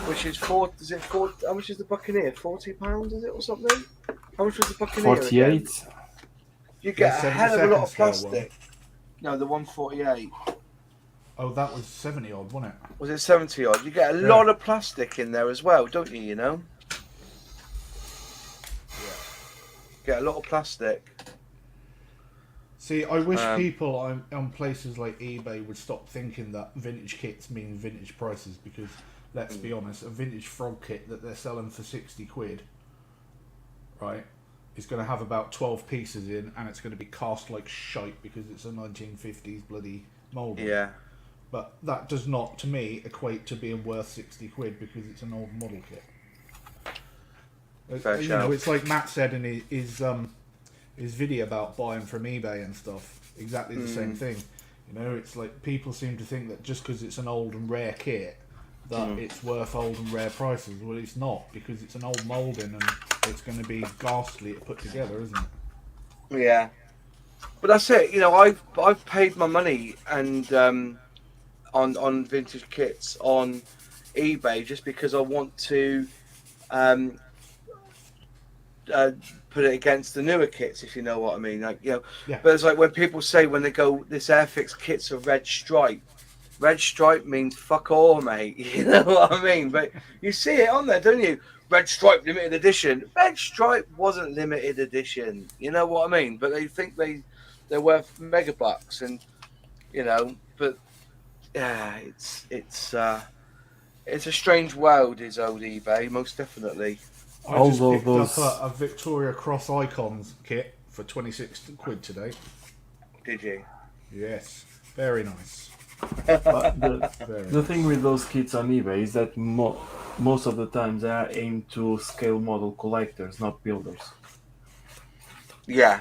which is how much is the Buccaneer? £40, is it, or something? How much was the Buccaneer? 48. Again? You get The a hell of a lot of 70 scale plastic. No, the 148. Oh, that was 70 odd, wasn't it? Was it 70 odd? You get a lot of plastic in there as well, don't you? You know. Get a lot of plastic. See, I wish people on places like eBay would stop thinking that vintage kits mean vintage prices, because let's be honest, a vintage frog kit that they're selling for 60 quid, right, is going to have about 12 pieces in, and it's going to be cast like shite because it's a 1950s bloody mould. Yeah. But that does not, to me, equate to being worth 60 quid because it's an old model kit. Fair You shout. know, it's like Matt said in his video about buying from eBay and stuff. Exactly the same thing. You know, it's like people seem to think that just because it's an old and rare kit, that it's worth old and rare prices. Well, it's not, because it's an old moulding and it's going to be ghastly to put together, isn't it? Yeah. But that's it. You know, I've paid my money and on vintage kits on eBay just because I want to put it against the newer kits, if you know what I mean. Like, you know, Yeah. But it's like when people say, when they go, this Airfix kit's a red stripe. Red stripe means fuck all, mate. You know what I mean? But you see it on there, don't you? Red stripe limited edition. Red stripe wasn't limited edition. You know what I mean? But they think they're worth mega bucks, and you know. But yeah, it's a strange world, is old eBay, most definitely. I just picked up a Victoria Cross Icons kit for 26 quid today. Did you? Yes, very nice. But the thing with those kits on eBay is that most of the time they are aimed to scale model collectors, not builders. Yeah.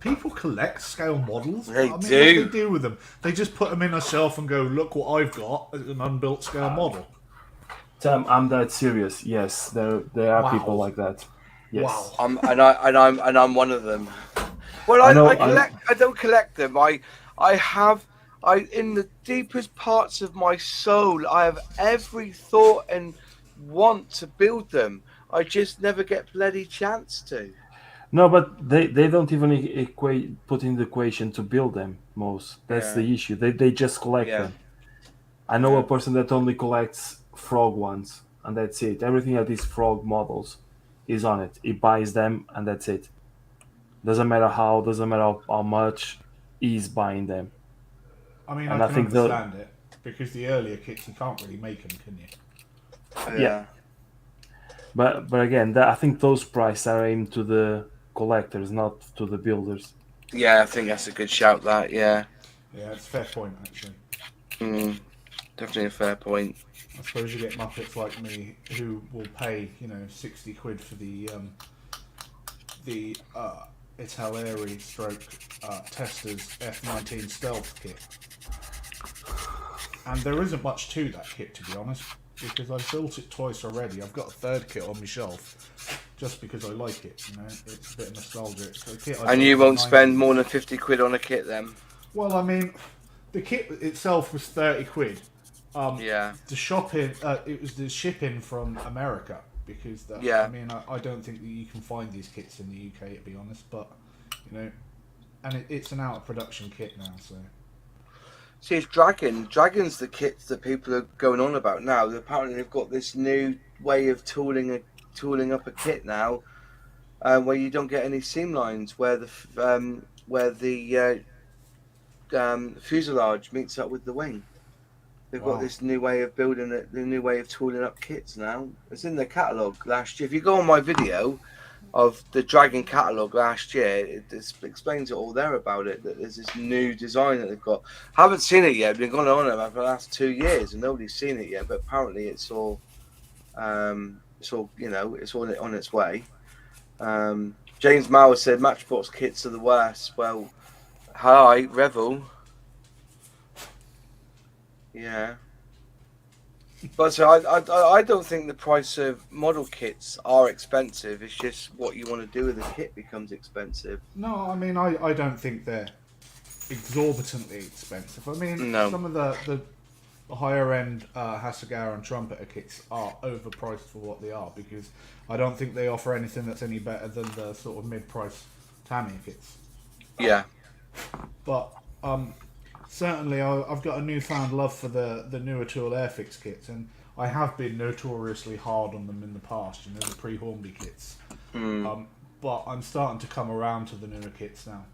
People collect scale models? They What do. do they do with them? They just put them in a shelf and go, look what I've got, as an unbuilt scale model. Sam, I'm that serious. Yes, there are people like that. Yes. Wow. I'm one of them. Well, I don't collect them. in the deepest parts of my soul, I have every thought and want to build them. I just never get bloody chance to. No, but they don't even put in the equation to build them. That's the issue. They just collect them. I know a person that only collects frog ones, and that's it. Everything that is frog models is on it. He buys them, and that's it. Doesn't matter how much he's buying them. I mean, I can understand it, because the earlier kits, you can't really make them, can you? Yeah. But again, I think those prices are aimed to the collectors, not to the builders. Yeah, I think that's a good shout, that, yeah. Yeah, it's a fair point, actually. Definitely a fair point. I suppose you get muppets like me who will pay, 60 quid for the Italeri stroke Testers F19 Stealth kit. And there isn't much to that kit, to be honest, because I've built it twice already. I've got a third kit on my shelf just because I like it, It's a bit nostalgic. And you won't spend more than 50 quid on a kit then? Well, I mean, the kit itself was 30 quid. The shopping, it was the shipping from America, because I mean, I don't think that you can find these kits in the UK, to be honest, but and it's an out of production kit now, so. See, it's Dragon's the kits that people are going on about now. Apparently they've got this new way of tooling up a kit now, where you don't get any seam lines, where the fuselage meets up with the wing. They've got this new way of building it, the new way of tooling up kits now. It's in the catalogue last year. If you go on my video of the Dragon catalogue last year, it explains it all there about it, that there's this new design that they've got. Haven't seen it yet, been going on about for the last 2 years and nobody's seen it yet, but apparently it's all on its way. James Mauer said Matchbox kits are the worst. Well, hi, Revel. Yeah. But so I don't think the price of model kits are expensive. It's just what you want to do with the kit becomes expensive. No, I mean, I don't think they're exorbitantly expensive. I mean, some of the higher end Hasegawa and Trumpeter kits are overpriced for what they are, because I don't think they offer anything that's any better than the sort of mid-price Tamiya kits. Yeah. But certainly, I've got a newfound love for the newer tool Airfix kits, and I have been notoriously hard on them in the past, the pre-Hornby kits. But I'm starting to come around to the newer kits now.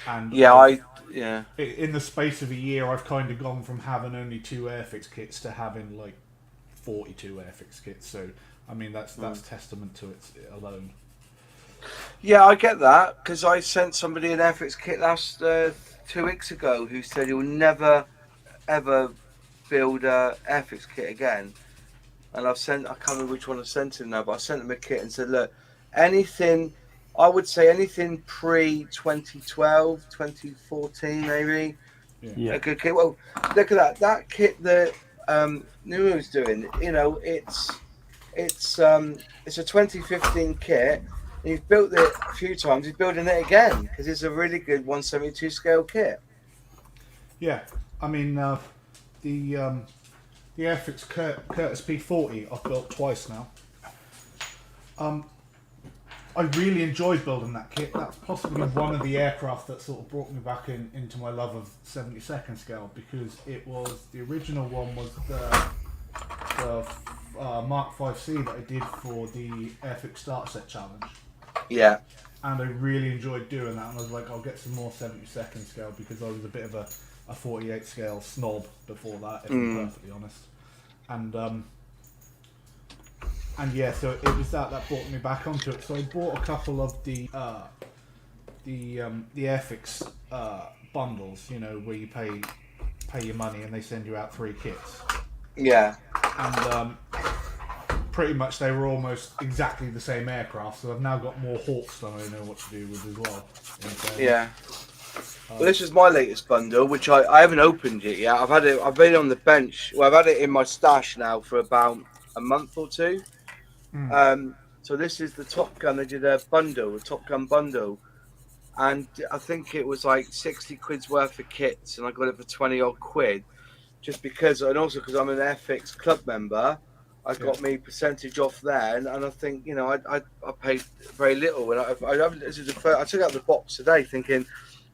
And in the space of a year, I've kind of gone from having only 2 Airfix kits to having like 42 Airfix kits. So, I mean, that's testament to it alone. Yeah, I get that, because I sent somebody an Airfix kit last 2 weeks ago who said he will never ever build a Airfix kit again, and I can't remember which one I sent him now, but I sent him a kit and said, look, anything pre 2012 2014 maybe, a good kit. Well, look at that kit that Nuru's doing, it's a 2015 kit. He's built it a few times. He's building it again because it's a really good 1/72 scale kit. Yeah, I mean the Airfix Curtis P40 I've built twice now. I really enjoyed building that kit. That's possibly one of the aircraft that sort of brought me back into my love of 72nd scale, because it was the original one was the Mark 5C that I did for the Airfix Start Set Challenge. Yeah. And I really enjoyed doing that, and I was like, I'll get some more 72nd scale, because I was a bit of a 48 scale snob before that, if I'm perfectly honest. And yeah, so it was that brought me back onto it. So I bought a couple of the Airfix bundles, where you pay your money and they send you out 3 kits. Yeah. And pretty much they were almost exactly the same aircraft, so I've now got more Hawks than I know what to do with as well. Yeah. Well, this is my latest bundle, which I haven't opened it yet. I've been on the bench. Well, I've had it in my stash now for about a month or 2. So this is the Top Gun. They did a Top Gun bundle, and I think it was like 60 quid's worth of kits, and I got it for 20 odd quid, just because, and also because I'm an Airfix club member. I got me percentage off there, and I think, you know, I paid very little. And this is I took out the box today thinking,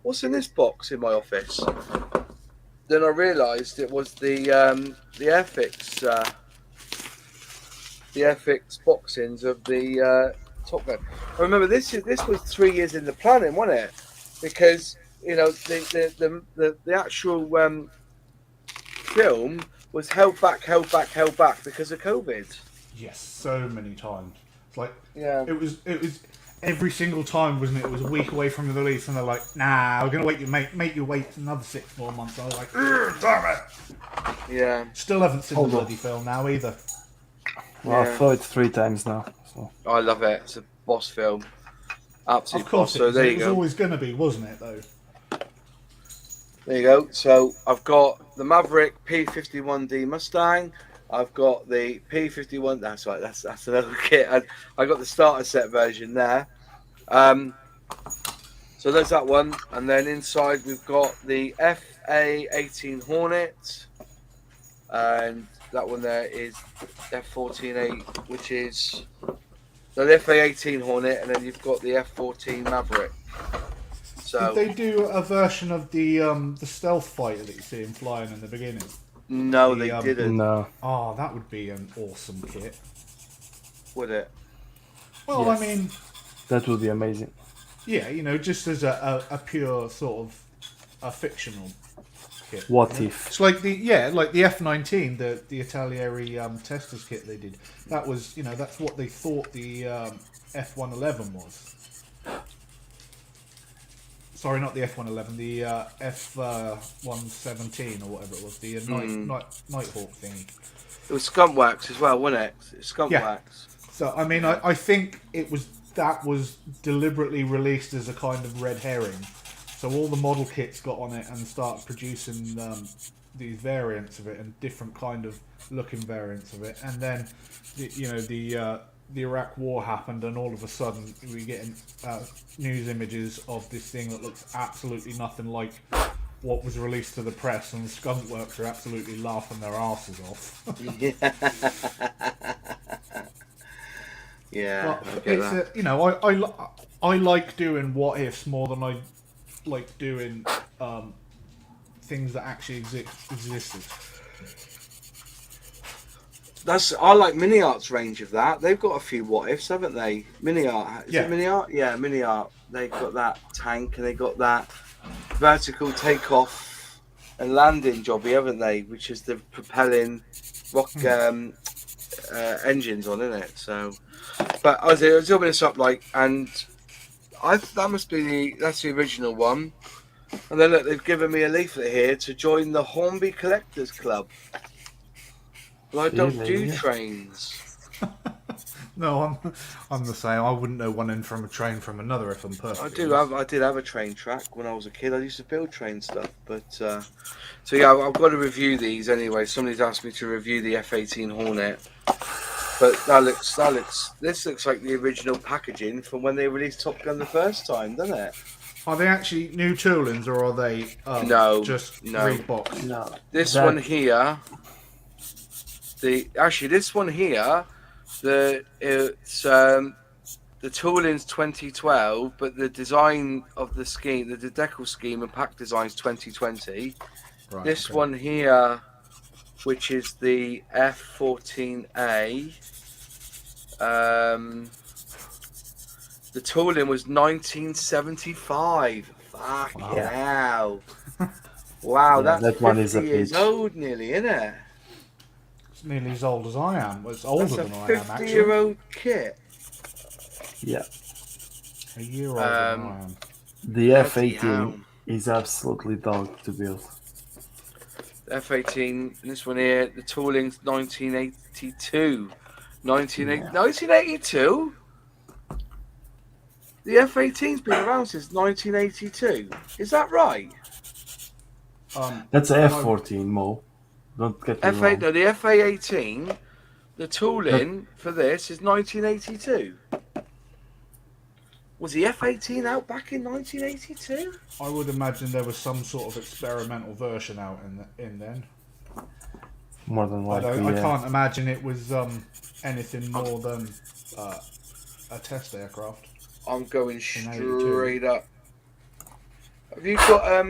what's in this box in my office? Then I realised it was the Airfix boxings of the Top Gun. I remember this was 3 years in the planning, wasn't it? Because, you know, the actual film was held back because of COVID. Yes, so many times. It's like, it was every single time, wasn't it? It was a week away from the release, and they're like, "Nah, we're gonna make you wait another 6 more months." I was like, "Damn it!" Yeah. Still haven't seen the bloody film now either. Well, I saw it 3 times now. So. I love it. It's a boss film. Absolute Of course, boss. So there you it was go. always going to be, wasn't it? Though. There you go. So I've got the Maverick P51D Mustang. I've got the P51. That's right. That's another kit. And I got the starter set version there. So there's that one. And then inside we've got the FA18 Hornet, and that one there is F14A, which is the FA18 Hornet, and then you've got the F14 Maverick. So did they do a version of the stealth fighter that you see him flying in the beginning? No, they didn't. No. Oh, that would be an awesome kit. Would it? Well, Yes. I mean, That would be amazing. yeah, you know, just as a pure sort of a fictional kit. What if? It's like the F19, the Italieri testers kit they did. That was, you know, that's what they thought the F111 was. Sorry, not the F111, the F117 or whatever it was, the Nighthawk thing. It was Skunk Wax as well, wasn't it? Skunk Wax. So I mean, I think that was deliberately released as a kind of red herring. So all the model kits got on it and started producing these variants of it and different kind of looking variants of it. And then, the Iraq War happened, and all of a sudden we get news images of this thing that looks absolutely nothing like what was released to the press, and the Skunk Works are absolutely laughing their asses off. Yeah. But it's I like doing what ifs more than I like doing things that actually existed. I like Mini Art's range of that. They've got a few what ifs, haven't they? Mini Art. Is it Mini Art? Yeah, Mini Art. They've got that tank, and they got that vertical takeoff and landing jobby, haven't they? Which is the propelling rock engines on, isn't it? So, but I was opening this up and that's the original one. And then look, they've given me a leaflet here to join the Hornby Collectors Club. Well, I don't do trains. No, I'm the same. I wouldn't know one end from a train from another if I'm perfect. I did have a train track when I was a kid. I used to build train stuff, but so yeah, I've got to review these anyway. Somebody's asked me to review the F18 Hornet, but this looks like the original packaging from when they released Top Gun the first time, doesn't it? Are they actually new toolings, or are they just reboxed? No. This one here. This one here, the tooling's 2012, but the design of the scheme, the decal scheme and pack design's 2020. Right, This one here, which is the F14A, the tooling was 1975. Fucking hell! Wow, that's that one is 50 a years peach. old, nearly, isn't it? It's nearly as old as I am. Well, it's older That's than a I am, actually. 50-year-old kit. Yeah. A year older than I am. The F18 is absolutely dog to build. F18, this one here, the tooling's 1982. 1982? The F18's been around since 1982. Is that right? That's a F14, Mo. Don't get me wrong. No, the FA18, the tooling for this is 1982. Was the F-18 out back in 1982? I would imagine there was some sort of experimental version out in then. More than likely, I can't imagine it was anything more than a test aircraft. I'm going straight up. Have you got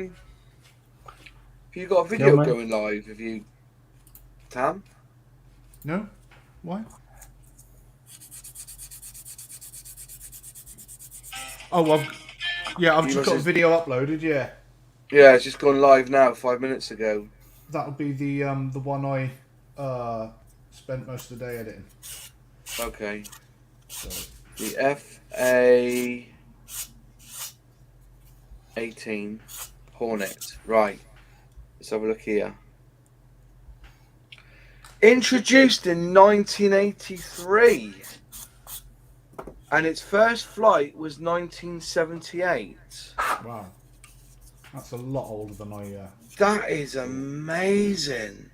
a video going live? Have you, Tam? No? Why? Oh, I've just got a video uploaded. Yeah. Yeah, it's just gone live now, 5 minutes ago. That'll be the one I spent most of the day editing. Okay. So. The FA-18 Hornet. Right. Let's have a look here. Introduced in 1983. And its first flight was 1978. Wow. That's a lot older than I... That is amazing.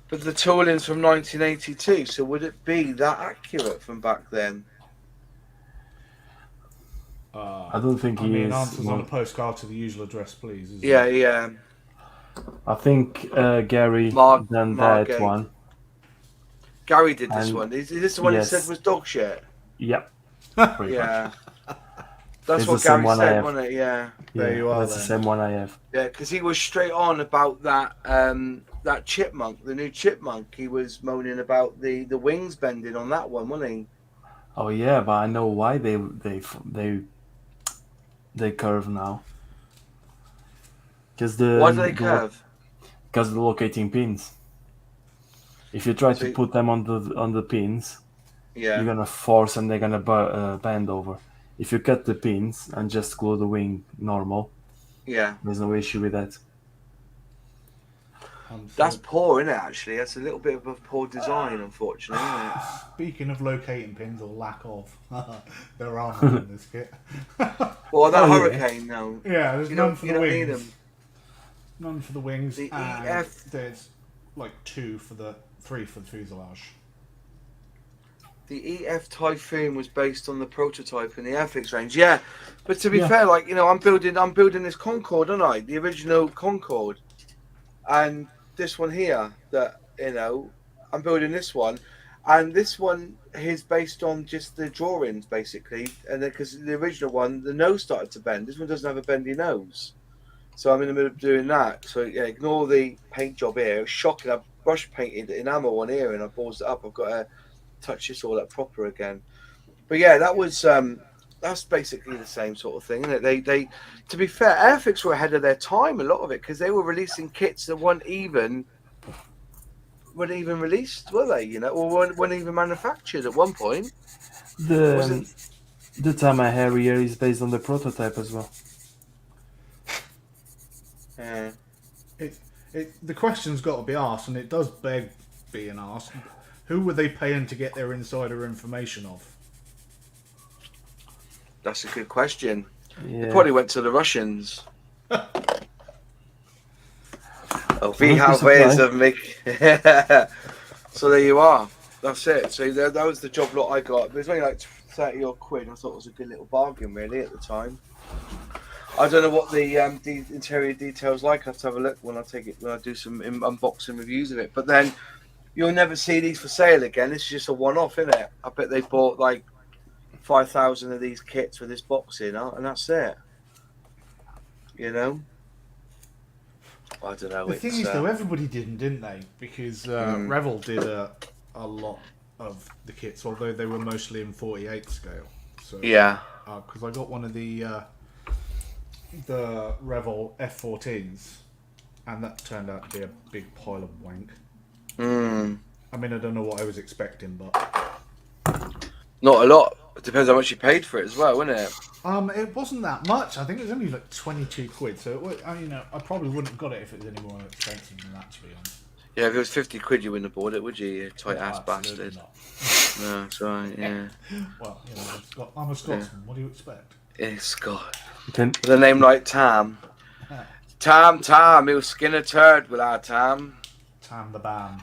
But the tooling's from 1982, so would it be that accurate from back then? I don't think he is. Answers on a postcard to the usual address, please. Yeah. I think Gary done that Margate. one. Gary did this one. Is this the one he said was dog shit? Yep. Yeah. That's It's what the same Gary one I said, have. wasn't it? Yeah. There you are. That's the same one I have. Yeah, because he was straight on about that that chipmunk, the new chipmunk. He was moaning about the wings bending on that one, wasn't he? Oh yeah, but I know why they curve now. Why do they curve? Because the locating pins. If you try to put them on the pins, you're gonna force and they're gonna bend over. If you cut the pins and just glue the wing normal, there's no issue with that. That's poor, isn't it? Actually, that's a little bit of a poor design, unfortunately. Isn't it? Speaking of locating pins or lack of, there are none in this kit. Well, that Hurricane now. Yeah, there's none for the wings. Need them. None for the wings. The and EF. There's like 3 for the fuselage. The EF Typhoon was based on the prototype in the Airfix range. Yeah, but to be fair, like I'm building this Concorde, aren't I? The original Concorde, and this one here that I'm building this one, and this one is based on just the drawings basically, and because the original one the nose started to bend. This one doesn't have a bendy nose, so I'm in the middle of doing that. So yeah, ignore the paint job here. It was shocking. I brush painted enamel on here and I ballsed it up. I've got to touch this all up proper again. But yeah, that was that's basically the same sort of thing, isn't it? They to be fair, Airfix were ahead of their time, a lot of it, because they were releasing kits that weren't even released, were they? Or weren't even manufactured at one point. The Tamiya Harrier is based on the prototype as well. Yeah. The question's got to be asked, and it does beg being asked. Who were they paying to get their insider information of? That's a good question. Yeah. They probably went to the Russians. We have ways of making. So there you are. That's it. So that was the job lot I got. It was only like 30 odd quid. I thought it was a good little bargain, really, at the time. I don't know what the interior details like. I have to have a look when I do some unboxing reviews of it. But then you'll never see these for sale again. This is just a one-off, isn't it? I bet they bought like 5,000 of these kits with this box in, and that's it. I don't know. The thing is, though, everybody didn't they? Because Revell did a lot of the kits, although they were mostly in 48 scale. So yeah. Because I got one of the Revell F14s, and that turned out to be a big pile of wank. I mean, I don't know what I was expecting, but not a lot. It depends how much you paid for it as well, wouldn't it? It wasn't that much. I think it was only like 22 quid. So I probably wouldn't have got it if it was any more expensive than that, to be honest. Yeah, if it was 50 quid, you wouldn't have bought it, would you? You tight ass bastard. Not. No, that's right. Yeah. Well, I'm a Scotsman. Yeah. What do you expect? Yeah, Scott. With a name like Tam. Tam, he'll skin a turd with our Tam. Tam the band.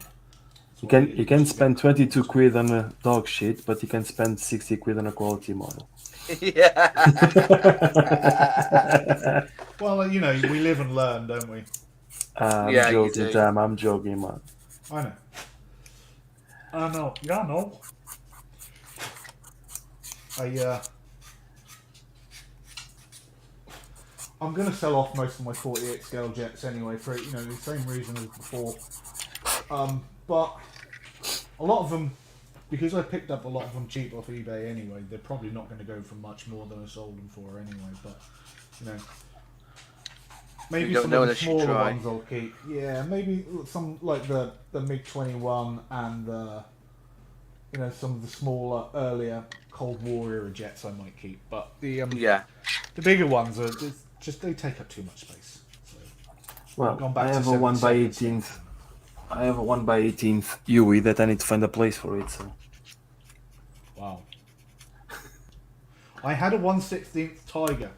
You can spend 22 quid on a dog shit, but you can spend 60 quid on a quality model. Yeah. Well, you know, we live and learn, don't we? I'm Yeah, you joking, do. Sam. I'm joking, man. I know. I know. Yeah, I know. I'm gonna sell off most of my 48 scale jets anyway for the same reason as before. But a lot of them, because I picked up a lot of them cheap off eBay anyway, they're probably not going to go for much more than I sold them for anyway. But maybe some of the smaller ones I'll keep. Yeah, maybe some like the MiG-21 and some of the smaller earlier Cold War era jets I might keep. But the bigger ones are just they take up too much space. So, well, I have a 1x18. I have a 1x18 UE that I need to find a place for it. So. Wow. I had a 1/16 Tiger,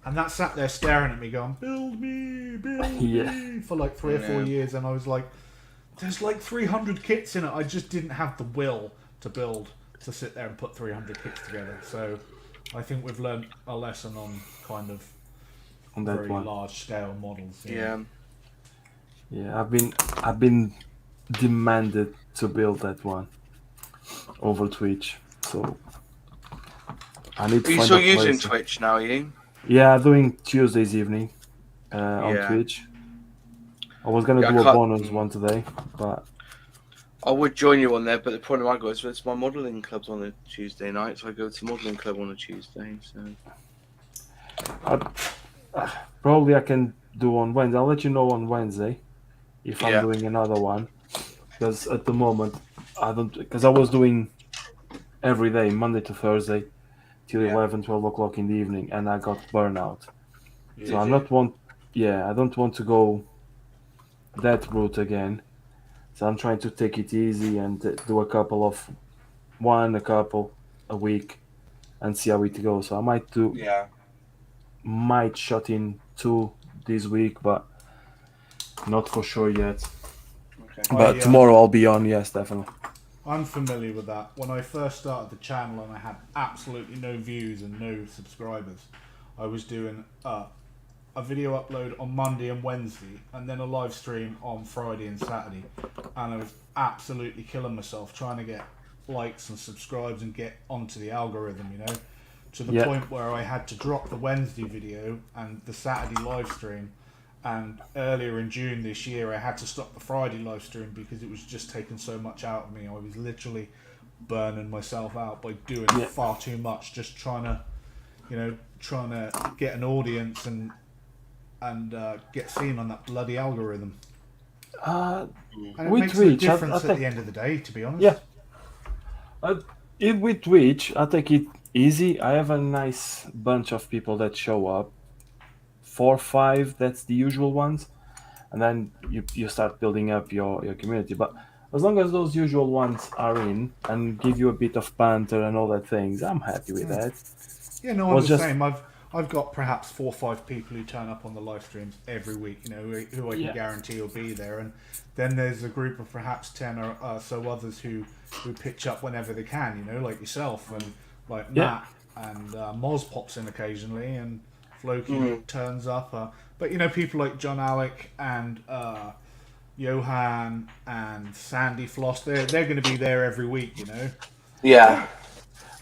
and that sat there staring at me, going, "Build me, build me," for like 3 or 4 years, and I was like, "There's like 300 kits in it." I just didn't have the will to sit there and put 300 kits together. So, I think we've learned a lesson on kind of very large scale models. Yeah. Yeah, I've been demanded to build that one over Twitch, so I need to. Are you still using Twitch now? Are you? Yeah, doing Tuesdays evening on Twitch. I was gonna do a bonus one today, but I would join you on there. But the problem I got is it's my modelling club's on a Tuesday night, so I go to modelling club on a Tuesday. So probably I can do on Wednesday. I'll let you know on Wednesday if I'm doing another one, because at the moment I don't, because I was doing every day Monday to Thursday till 11-12 o'clock in the evening, and I got burnout. So I don't want to go that route again. So I'm trying to take it easy and do a couple a week and see how it goes. So I might shot in 2 this week, but not for sure yet. Okay. But tomorrow I'll be on, yes, definitely. I'm familiar with that. When I first started the channel and I had absolutely no views and no subscribers, I was doing a video upload on Monday and Wednesday, and then a live stream on Friday and Saturday, and I was absolutely killing myself trying to get likes and subscribes and get onto the algorithm, to the point where I had to drop the Wednesday video and the Saturday live stream. And earlier in June this year, I had to stop the Friday live stream because it was just taking so much out of me. I was literally burning myself out by doing far too much, just trying to get an audience and get seen on that bloody algorithm. And it makes no difference at the end of the day, to be honest. Yeah. With Twitch, I take it easy. I have a nice bunch of people that show up. 4 or 5, that's the usual ones, and then you start building up your community. But as long as those usual ones are in and give you a bit of banter and all that things, I'm happy with that. Yeah, no, I'm the same. I've got perhaps 4 or 5 people who turn up on the live streams every week, who I can guarantee will be there, and then there's a group of perhaps 10 or so others who pitch up whenever they can, like yourself and like Matt and Moz pops in occasionally, and Floki turns up, but people like John Alec and Johan and Sandy Floss, they're going to be there every week, Yeah.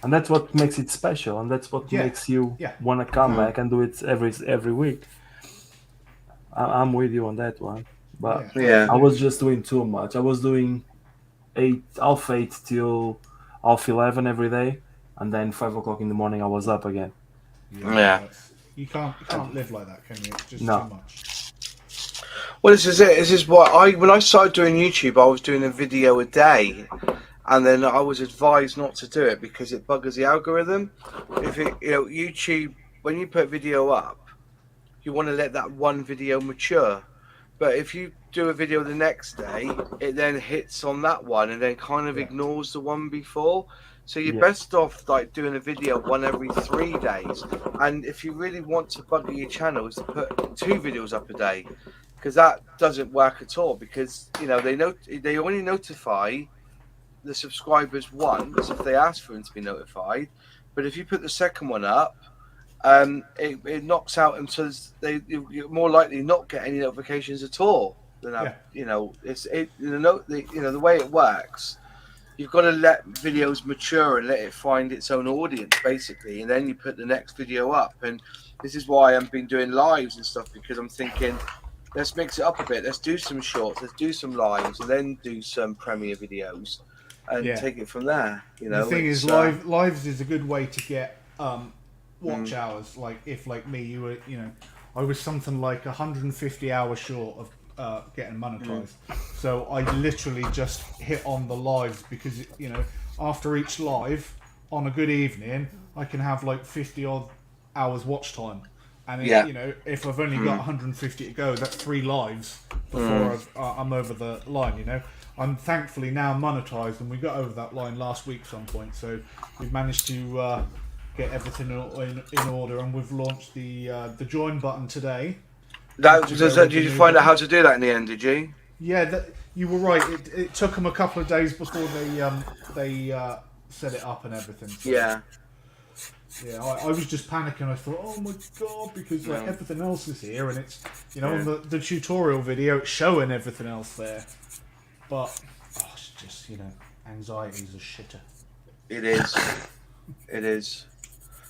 And that's what makes it special, and that's what makes you want to come back and do it every week. I'm with you on that one, but I was just doing too much. I was doing 8 till 11 every day, and then 5 o'clock in the morning I was up again. Yeah. You can't live like that, can you? It's just too much. Well, this is it. This is what when I started doing YouTube, I was doing a video a day, and then I was advised not to do it because it buggers the algorithm. If YouTube, when you put video up, you want to let that one video mature. But if you do a video the next day, it then hits on that one and then kind of ignores the one before. So you're best off like doing a video 1 every 3 days. And if you really want to bugger your channel, is to put 2 videos up a day. because that doesn't work at all. Because they only notify the subscribers once if they ask for them to be notified. But if you put the second one up, it knocks out them, so you're more likely not get any notifications at all. Than the way it works. You've got to let videos mature and let it find its own audience, basically, and then you put the next video up. And this is why I've been doing lives and stuff, because I'm thinking, let's mix it up a bit. Let's do some shorts, let's do some lives, and then do some premiere videos, and take it from there. The thing is, lives is a good way to get watch hours. Like if, like me, you were, I was something like 150 hours short of getting monetized. So I literally just hit on the lives because after each live on a good evening I can have like 50 odd hours watch time, and if I've only got 150 to go, that's 3 lives before I'm over the line. I'm thankfully now monetized, and we got over that line last week some point, so we've managed to get everything in order, and we've launched the join button today. Did you find out how to do that in the end? Did you? Yeah, you were right. It took them a couple of days before they set it up and everything. So, yeah, I was just panicking. I thought, oh my god, because everything else is here, and it's on the tutorial video, it's showing everything else there. But it's just anxiety's a shitter. It is. It is.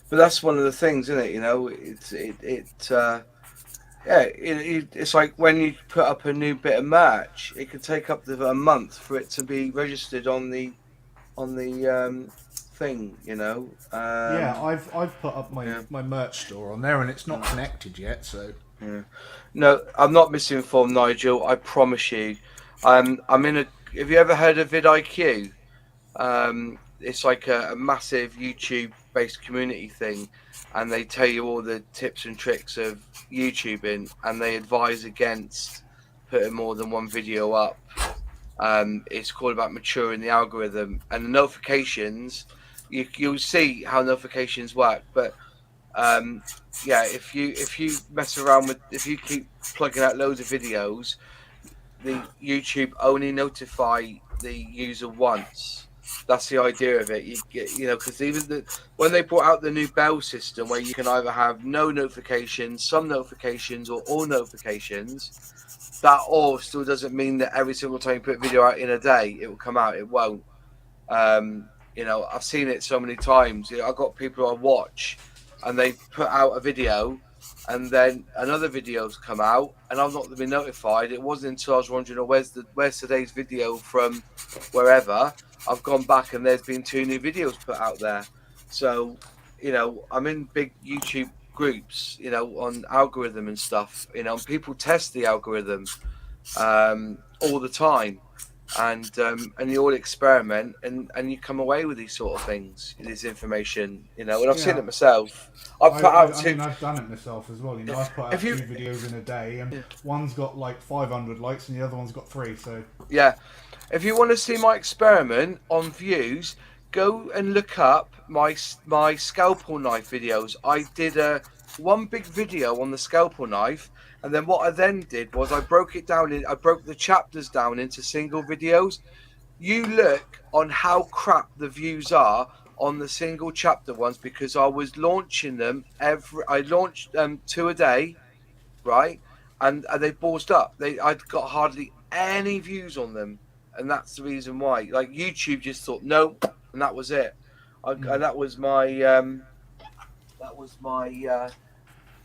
But that's one of the things, isn't it? It's like when you put up a new bit of merch, it can take up to a month for it to be registered on the thing, I've put up my merch store on there, and it's not connected yet. So no, I'm not misinformed, Nigel. I promise you. I'm in a. Have you ever heard of vidIQ? It's like a massive YouTube-based community thing, and they tell you all the tips and tricks of YouTubing, and they advise against putting more than one video up. It's called about maturing the algorithm, and the notifications. You'll see how notifications work, but if you mess around with, if you keep plugging out loads of videos, the YouTube only notify the user once. That's the idea of it. You get, because even when they brought out the new bell system, where you can either have no notifications, some notifications, or all notifications, that all still doesn't mean that every single time you put a video out in a day, it will come out. It won't. I've seen it so many times. I've got people I watch, and they put out a video, and then another video's come out, and I've not been notified. It wasn't until I was wondering, where's today's video from wherever. I've gone back, and there's been 2 new videos put out there. So, I'm in big YouTube groups, on algorithm and stuff, and people test the algorithm all the time. And you all experiment, and you come away with these sort of things, this information, and I've seen it myself. I've done it myself as well. I've put out 2 videos in a day, and one's got like 500 likes, and the other one's got 3. So if you want to see my experiment on views, go and look up my scalpel knife videos. I did one big video on the scalpel knife. And then what I then did was I broke the chapters down into single videos. You look on how crap the views are on the single chapter ones, because I was launching them I launched 2 a day, right? And they ballsed up. I'd got hardly any views on them, and that's the reason why. Like YouTube just thought nope, and that was it. And that was my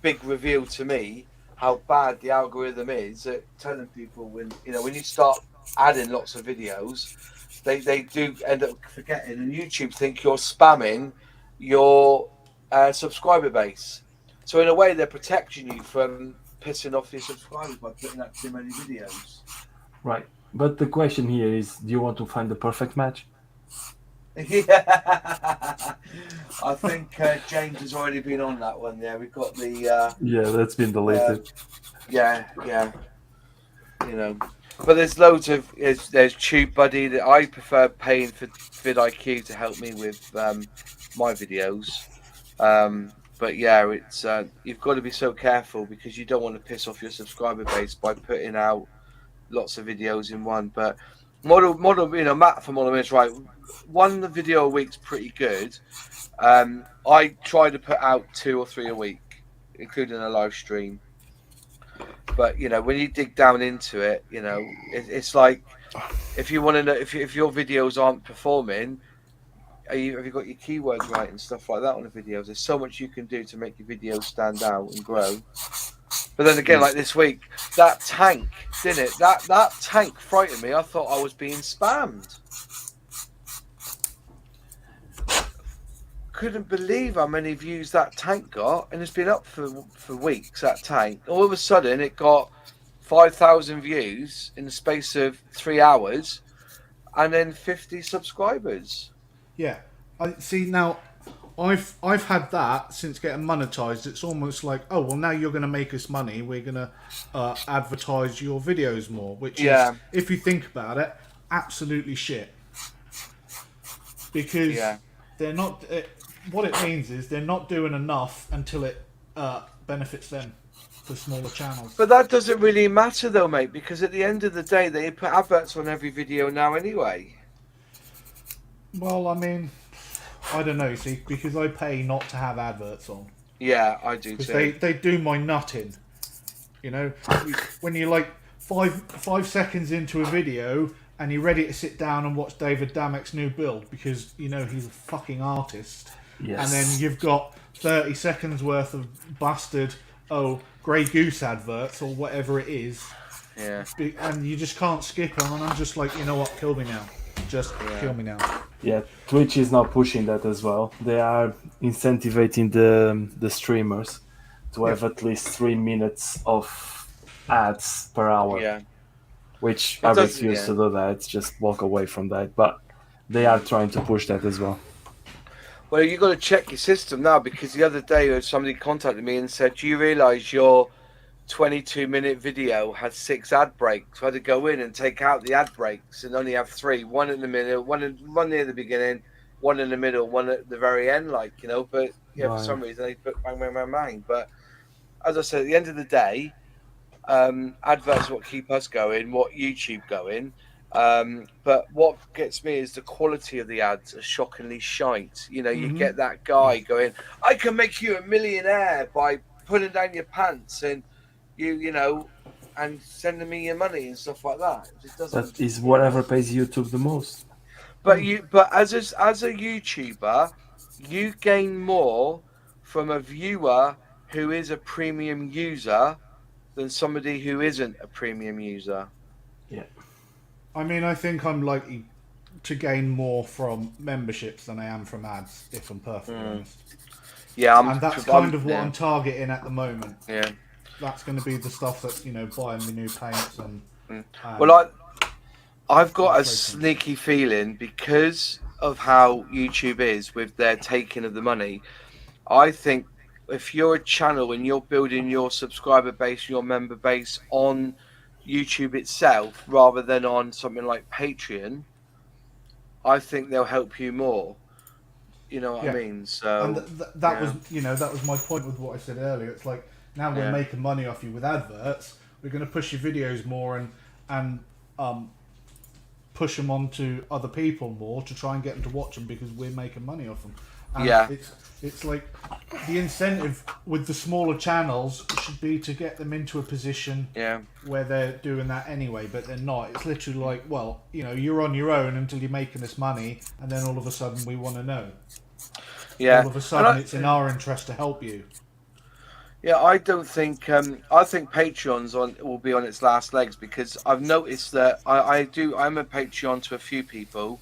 big reveal to me. How bad the algorithm is at telling people when you start adding lots of videos, they do end up forgetting, and YouTube think you're spamming your subscriber base. So in a way, they're protecting you from pissing off your subscribers by putting out too many videos. Right, but the question here is, do you want to find the perfect match? Yeah, I think James has already been on that one. Yeah, we've got the. That's been deleted. Yeah. But there's loads of there's TubeBuddy that I prefer paying for vidIQ to help me with my videos. But yeah, it's you've got to be so careful because you don't want to piss off your subscriber base by putting out lots of videos in one. But model, Matt from Model is right. One video a week's pretty good. I try to put out 2 or 3 a week, including a live stream. But when you dig down into it, it's like if you want to know if your videos aren't performing, have you got your keywords right and stuff like that on the videos? There's so much you can do to make your videos stand out and grow. But then again, like this week, that tank, didn't it? That tank frightened me. I thought I was being spammed. Couldn't believe how many views that tank got, and it's been up for weeks. That tank, all of a sudden, it got 5,000 views in the space of 3 hours, and then 50 subscribers. Yeah, I see now. I've had that since getting monetized. It's almost like, oh well, now you're going to make us money. We're going to advertise your videos more, which is, if you think about it, absolutely shit. Because they're not. What it means is they're not doing enough until it benefits them, the smaller channels. But that doesn't really matter though, mate, because at the end of the day, they put adverts on every video now anyway. Well, I mean, I don't know, see, because I pay not to have adverts on. Yeah, I do too. They do my nutting. When you're like five seconds into a video and you're ready to sit down and watch David Damek's new build because he's a fucking artist. Yes. And then you've got 30 seconds worth of bastard, Grey Goose adverts or whatever it is. Yeah. And you just can't skip them. And I'm just like, you know what, kill me now. Just kill me now. Yeah, Twitch is now pushing that as well. They are incentivizing the streamers to have at least 3 minutes of ads per hour. Yeah. Which I refuse to do that. Just walk away from that. But they are trying to push that as well. Well, you've got to check your system now because the other day somebody contacted me and said, do you realise your 22-minute video had 6 ad breaks? So I had to go in and take out the ad breaks and only have 3. One in the middle, one near the beginning, one in the middle, one at the very end, But for some reason they put bang, bang, bang, bang. But as I said, at the end of the day, adverts are what keep us going, what YouTube going. But what gets me is the quality of the ads are shockingly shite. You get that guy going, I can make you a millionaire by putting down your pants and and sending me your money and stuff like that. It just doesn't. That is whatever pays YouTube the most. But as a YouTuber, you gain more from a viewer who is a premium user than somebody who isn't a premium user. Yeah. I mean, I think I'm likely to gain more from memberships than I am from ads, if I'm perfectly honest. Yeah, and that's kind of what I'm targeting at the moment. Yeah. That's going to be the stuff that's, buying me new paints and... Well, I've got a sneaky feeling because of how YouTube is with their taking of the money. I think if you're a channel and you're building your subscriber base, your member base on YouTube itself rather than on something like Patreon, I think they'll help you more. You know what I mean? So and that was that was my point with what I said earlier. It's like now we're making money off you with adverts. We're going to push your videos more and push them onto other people more to try and get them to watch them because we're making money off them. And it's like the incentive with the smaller channels should be to get them into a position where they're doing that anyway, but they're not. It's literally like, well, you're on your own until you're making this money, and then all of a sudden we want to know. Yeah. All of a sudden it's in our interest to help you. Yeah, I don't think. I think Patreon's will be on its last legs because I've noticed that I'm a Patreon to a few people.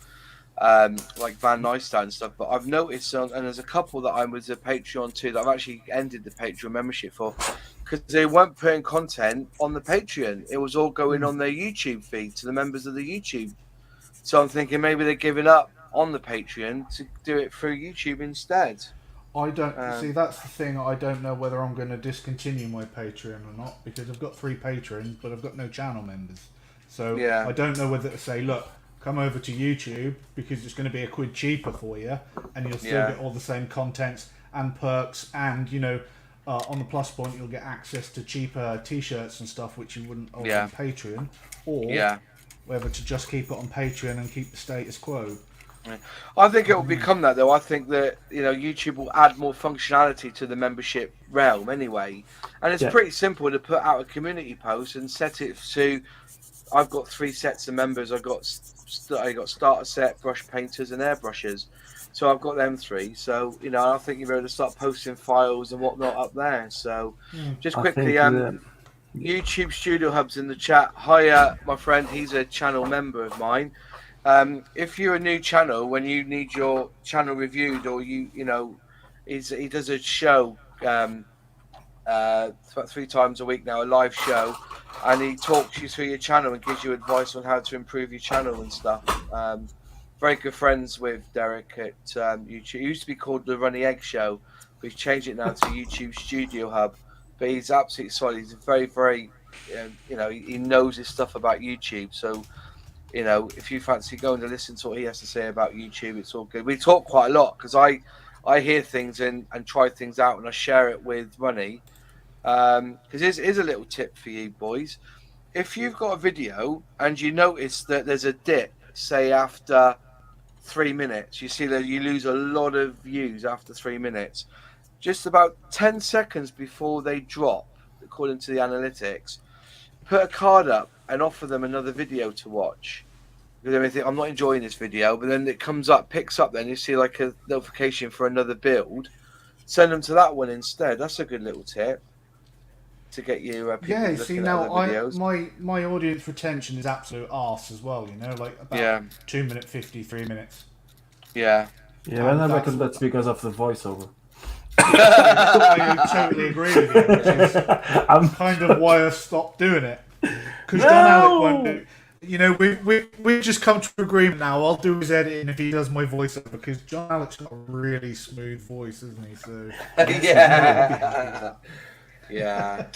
Like Van Neistat and stuff, but I've noticed, and there's a couple that I was a Patreon to that I've actually ended the Patreon membership for because they weren't putting content on the Patreon. It was all going on their YouTube feed to the members of the YouTube. So I'm thinking maybe they're giving up on the Patreon to do it through YouTube instead. I don't see. That's the thing. I don't know whether I'm going to discontinue my Patreon or not because I've got 3 patrons, but I've got no channel members. So I don't know whether to say, look, come over to YouTube because it's going to be £1 cheaper for you, and you'll still get all the same contents and perks, and you know, on the plus point you'll get access to cheaper T-shirts and stuff which you wouldn't on Patreon, or whether to just keep it on Patreon and keep the status quo. Yeah. I think it will become that though. I think that, you know, YouTube will add more functionality to the membership realm anyway, and it's pretty simple to put out a community post and set it to. I've got 3 sets of members. I got starter set, brush painters, and airbrushers. So I've got them 3. So, you know, I think you're able to start posting files and whatnot up there. So just quickly, YouTube Studio Hub's in the chat. Hiya, my friend. He's a channel member of mine. If you're a new channel, when you need your channel reviewed, or you know, he does a show about 3 times a week now, a live show, and he talks you through your channel and gives you advice on how to improve your channel and stuff. Very good friends with Derek at YouTube. It used to be called the Runny Egg Show, but he's changed it now to YouTube Studio Hub. But he's absolutely solid. He's very, very, you know, he knows his stuff about YouTube. So, you know, if you fancy going to listen to what he has to say about YouTube, it's all good. We talk quite a lot because I hear things and try things out, and I share it with Runny. Because here's a little tip for you boys. If you've got a video and you notice that there's a dip, say after 3 minutes, you see that you lose a lot of views after 3 minutes. Just about 10 seconds before they drop, according to the analytics, put a card up and offer them another video to watch. Because they think, I'm not enjoying this video, but then it comes up, picks up, then you see like a notification for another build. Send them to that one instead. That's a good little tip to get you people see looking now at other videos. my audience retention is absolute arse as well, you know, like about 2 minute 50, 3 minutes. And I reckon that's because of the voiceover. I totally agree with you, which is kind of why I stopped doing it. Because John Alec won't do. You know, we just come to agreement now. I'll do his editing if he does my voiceover, because John Alec's got a really smooth voice, isn't he? So yeah.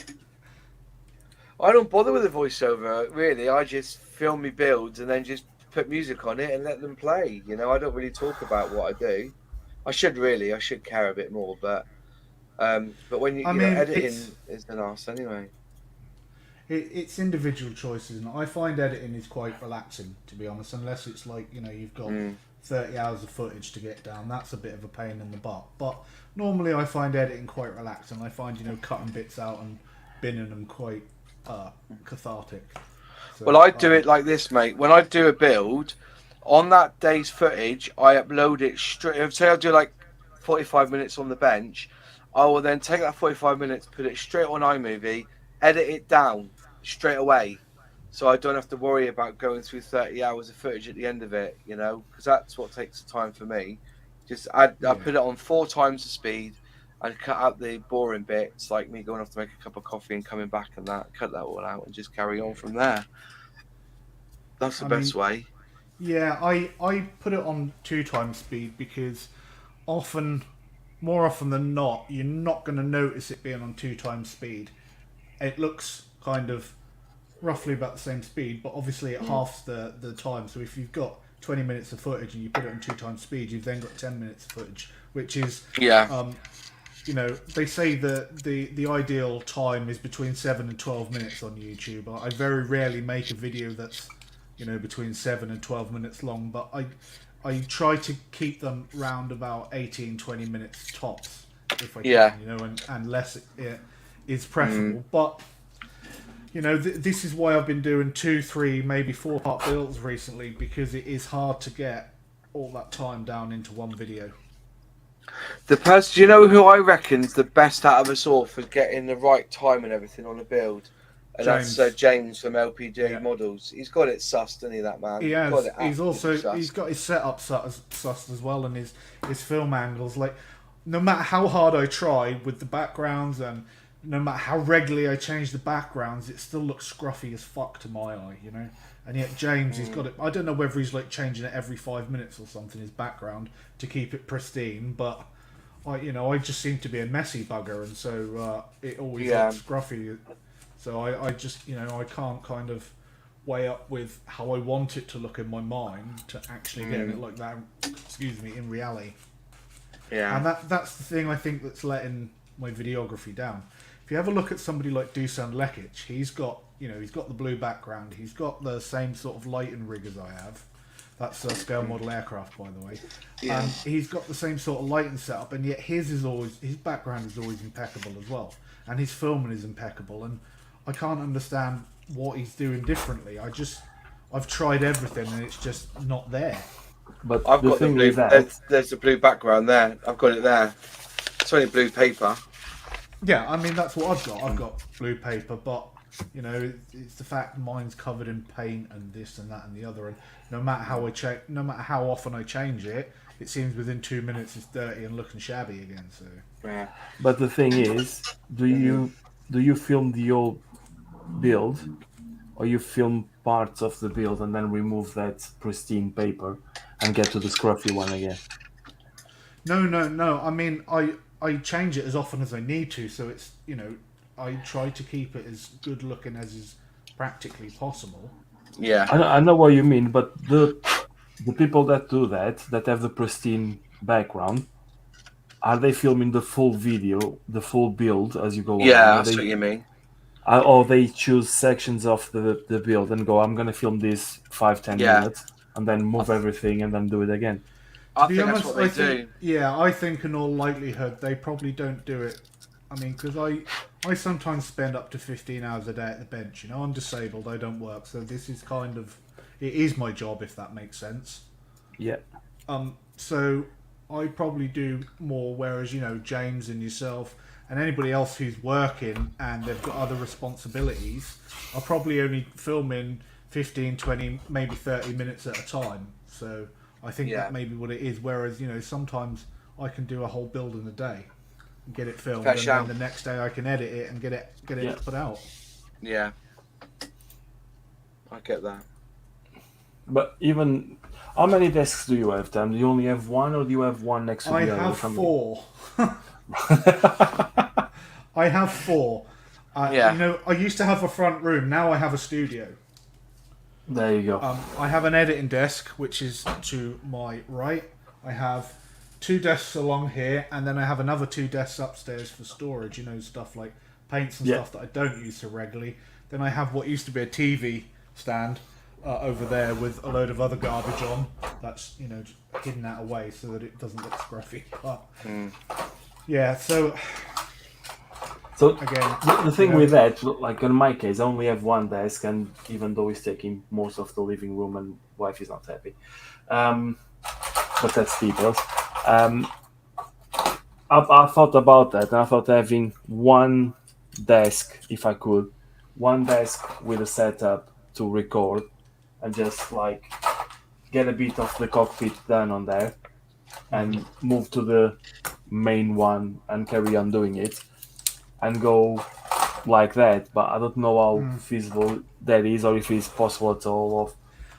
I don't bother with the voiceover really. I just film me builds and then just put music on it and let them play. You know, I don't really talk about what I do. I should care a bit more, but when you know, editing is an arse anyway. It's individual choices, and I find editing is quite relaxing, to be honest. Unless it's like, you know, you've got 30 hours of footage to get down, that's a bit of a pain in the butt. But normally, I find editing quite relaxing. I find, you know, cutting bits out and binning them quite cathartic. So, well, I do it like this, mate. When I do a build, on that day's footage, I upload it straight. Say I do like 45 minutes on the bench, I will then take that 45 minutes, put it straight on iMovie, edit it down straight away, so I don't have to worry about going through 30 hours of footage at the end of it, you know, because that's what takes the time for me. Just I put it on 4 times the speed and cut out the boring bits, like me going off to make a cup of coffee and coming back and that, cut that all out and just carry on from there. That's the best way. Yeah, I put it on 2 times speed because more often than not, you're not going to notice it being on 2 times speed. It looks kind of roughly about the same speed, but obviously it halves the time. So if you've got 20 minutes of footage and you put it on 2 times speed, you've then got 10 minutes of footage, which is you know, they say that the ideal time is between 7 and 12 minutes on YouTube. I very rarely make a video that's, you know, between 7 and 12 minutes long, but I try to keep them round about 18-20 minutes tops if I can, you know, and less it is preferable. But you know, this is why I've been doing 2, 3, maybe 4-part builds recently, because it is hard to get all that time down into one video. The person, do you know who I reckon's the best out of us all for getting the right time and everything on a build? And James. that's James from LPG Models. He's got it sussed, hasn't he, that man? He has. He's He's got his setup sussed as well, and his film angles. Like, no matter how hard I try with the backgrounds, and no matter how regularly I change the backgrounds, it still looks scruffy as fuck to my eye, you know. And yet James, he's got it. I don't know whether he's like changing it every 5 minutes or something, his background, to keep it pristine. But I just seem to be a messy bugger, and so it always looks scruffy. So I just, you know, I can't kind of weigh up with how I want it to look in my mind to actually getting it like that. Excuse me, in reality. Yeah. And that's the thing I think that's letting my videography down. If you have a look at somebody like Dusan Lekic, he's got the blue background, he's got the same sort of lighting rig as I have. That's a scale model aircraft, by the way. Yeah. He's got the same sort of lighting setup, and yet his background is always impeccable as well, and his filming is impeccable. And I can't understand what he's doing differently. I've tried everything, and it's just not there. But I've the got the thing blue. is that There's the blue background there. I've got it there. It's only blue paper. Yeah, I mean that's what I've got. I've got blue paper, but it's the fact mine's covered in paint and this and that and the other. And no matter how often I change it, it seems within 2 minutes it's dirty and looking shabby again. So. Yeah. But the thing is, do you film the old build, or you film parts of the build and then remove that pristine paper and get to the scruffy one again? No. I mean, I change it as often as I need to, so it's I try to keep it as good looking as is practically possible. Yeah. I know what you mean, but the people that do that have the pristine background, are they filming the full video, the full build as you go along? Yeah, that's what you mean. Or they choose sections of the build and go, I'm going to film this 5-10 minutes and then move everything and then do it again. I think that's what they do. Yeah, I think in all likelihood they probably don't do it. I mean, because I sometimes spend up to 15 hours a day at the bench. I'm disabled, I don't work, so this is it is my job, if that makes sense. Yeah. So I probably do more, whereas, James and yourself and anybody else who's working and they've got other responsibilities are probably only filming 15, 20, maybe 30 minutes at a time. So I think that may be what it is. Whereas, sometimes I can do a whole build in a day and get it filmed, and then the next day I can edit it and get it put out. Yeah. I get that. But even, how many desks do you have, Tam? Do you only have one, or do you have one next to the other? I have 4. I have 4. I used to have a front room. Now I have a studio. There you go. I have an editing desk, which is to my right. I have 2 desks along here, and then I have another 2 desks upstairs for storage. Stuff like paints and stuff that I don't use so regularly. Then I have what used to be a TV stand over there with a load of other garbage on. That's just hidden that away so that it doesn't look scruffy. But yeah, so again, the thing with that, like in my case, I only have one desk, and even though it's taking most of the living room, and wife is not happy, but that's details. I thought about that, and I thought having one desk, if I could, one desk with a setup to record, and just like get a bit of the cockpit done on there, and move to the main one and carry on doing it, and go like that. But I don't know how feasible that is, or if it's possible at all.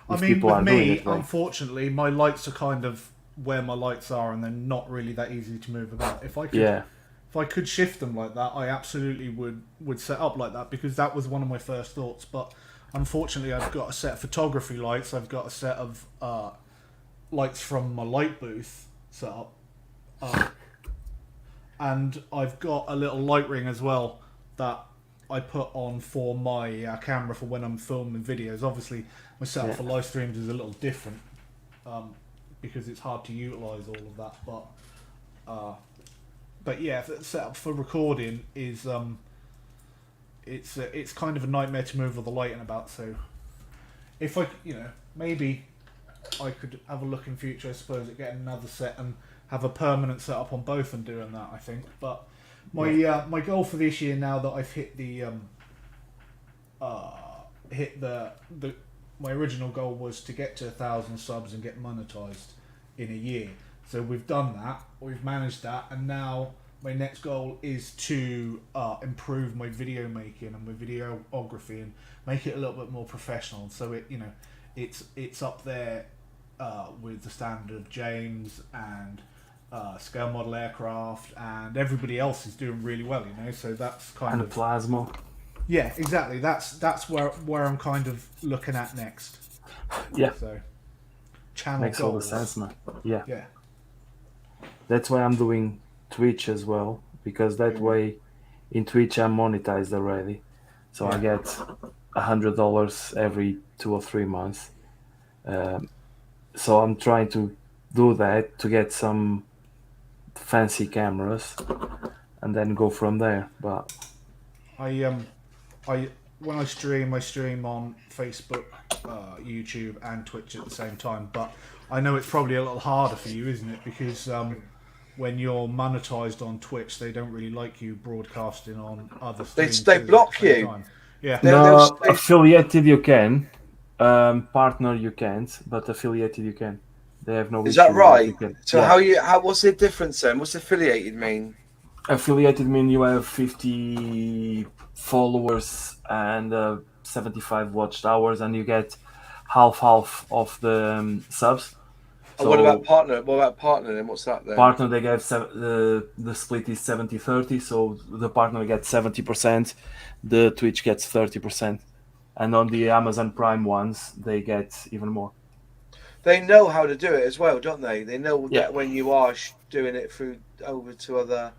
Or if people are doing it. Unfortunately, my lights are kind of where my lights are, and they're not really that easy to move about. If I could shift them like that, I absolutely would set up like that, because that was one of my first thoughts. But unfortunately, I've got a set of photography lights. I've got a set of lights from my light booth set up. And I've got a little light ring as well that I put on for my camera for when I'm filming videos. Obviously, my setup for live streams is a little different because it's hard to utilise all of that. But yeah, the setup for recording is it's kind of a nightmare to move all the lighting about. So if I maybe I could have a look in future, I suppose, at getting another set and have a permanent setup on both and doing that, I think. But my goal for this year, now that I've hit my original goal was to get to 1,000 subs and get monetized in a year. So we've done that, we've managed that, and now my next goal is to improve my video making and my videography and make it a little bit more professional. So it's up there with the standard of James and scale model aircraft, and everybody else is doing really well, so that's kind of plasma. Yeah, exactly. That's where I'm kind of looking at next. Yeah. So channel makes goals. all the sense, man. Yeah. That's why I'm doing Twitch as well, because that way in Twitch I'm monetized already. So I get $100 every 2 or 3 months. So I'm trying to do that to get some fancy cameras and then go from there. But when I stream on Facebook, YouTube, and Twitch at the same time. But I know it's probably a little harder for you, isn't it? Because when you're monetized on Twitch, they don't really like you broadcasting on other streams. They block you. Time. Yeah. no, affiliated you can, partner you can't, but affiliated you can. They have no. Is that right? So yeah. how what's the difference then? What's affiliated mean? Affiliated mean you have 50 followers and 75 watched hours, and you get half of the subs. So, what about partner? What about partner then? What's that then? Partner, they get the split is 70-30, so the partner gets 70%, the Twitch gets 30%, and on the Amazon Prime ones they get even more. They know how to do it as well, don't they? They know that when you are doing it through over to other.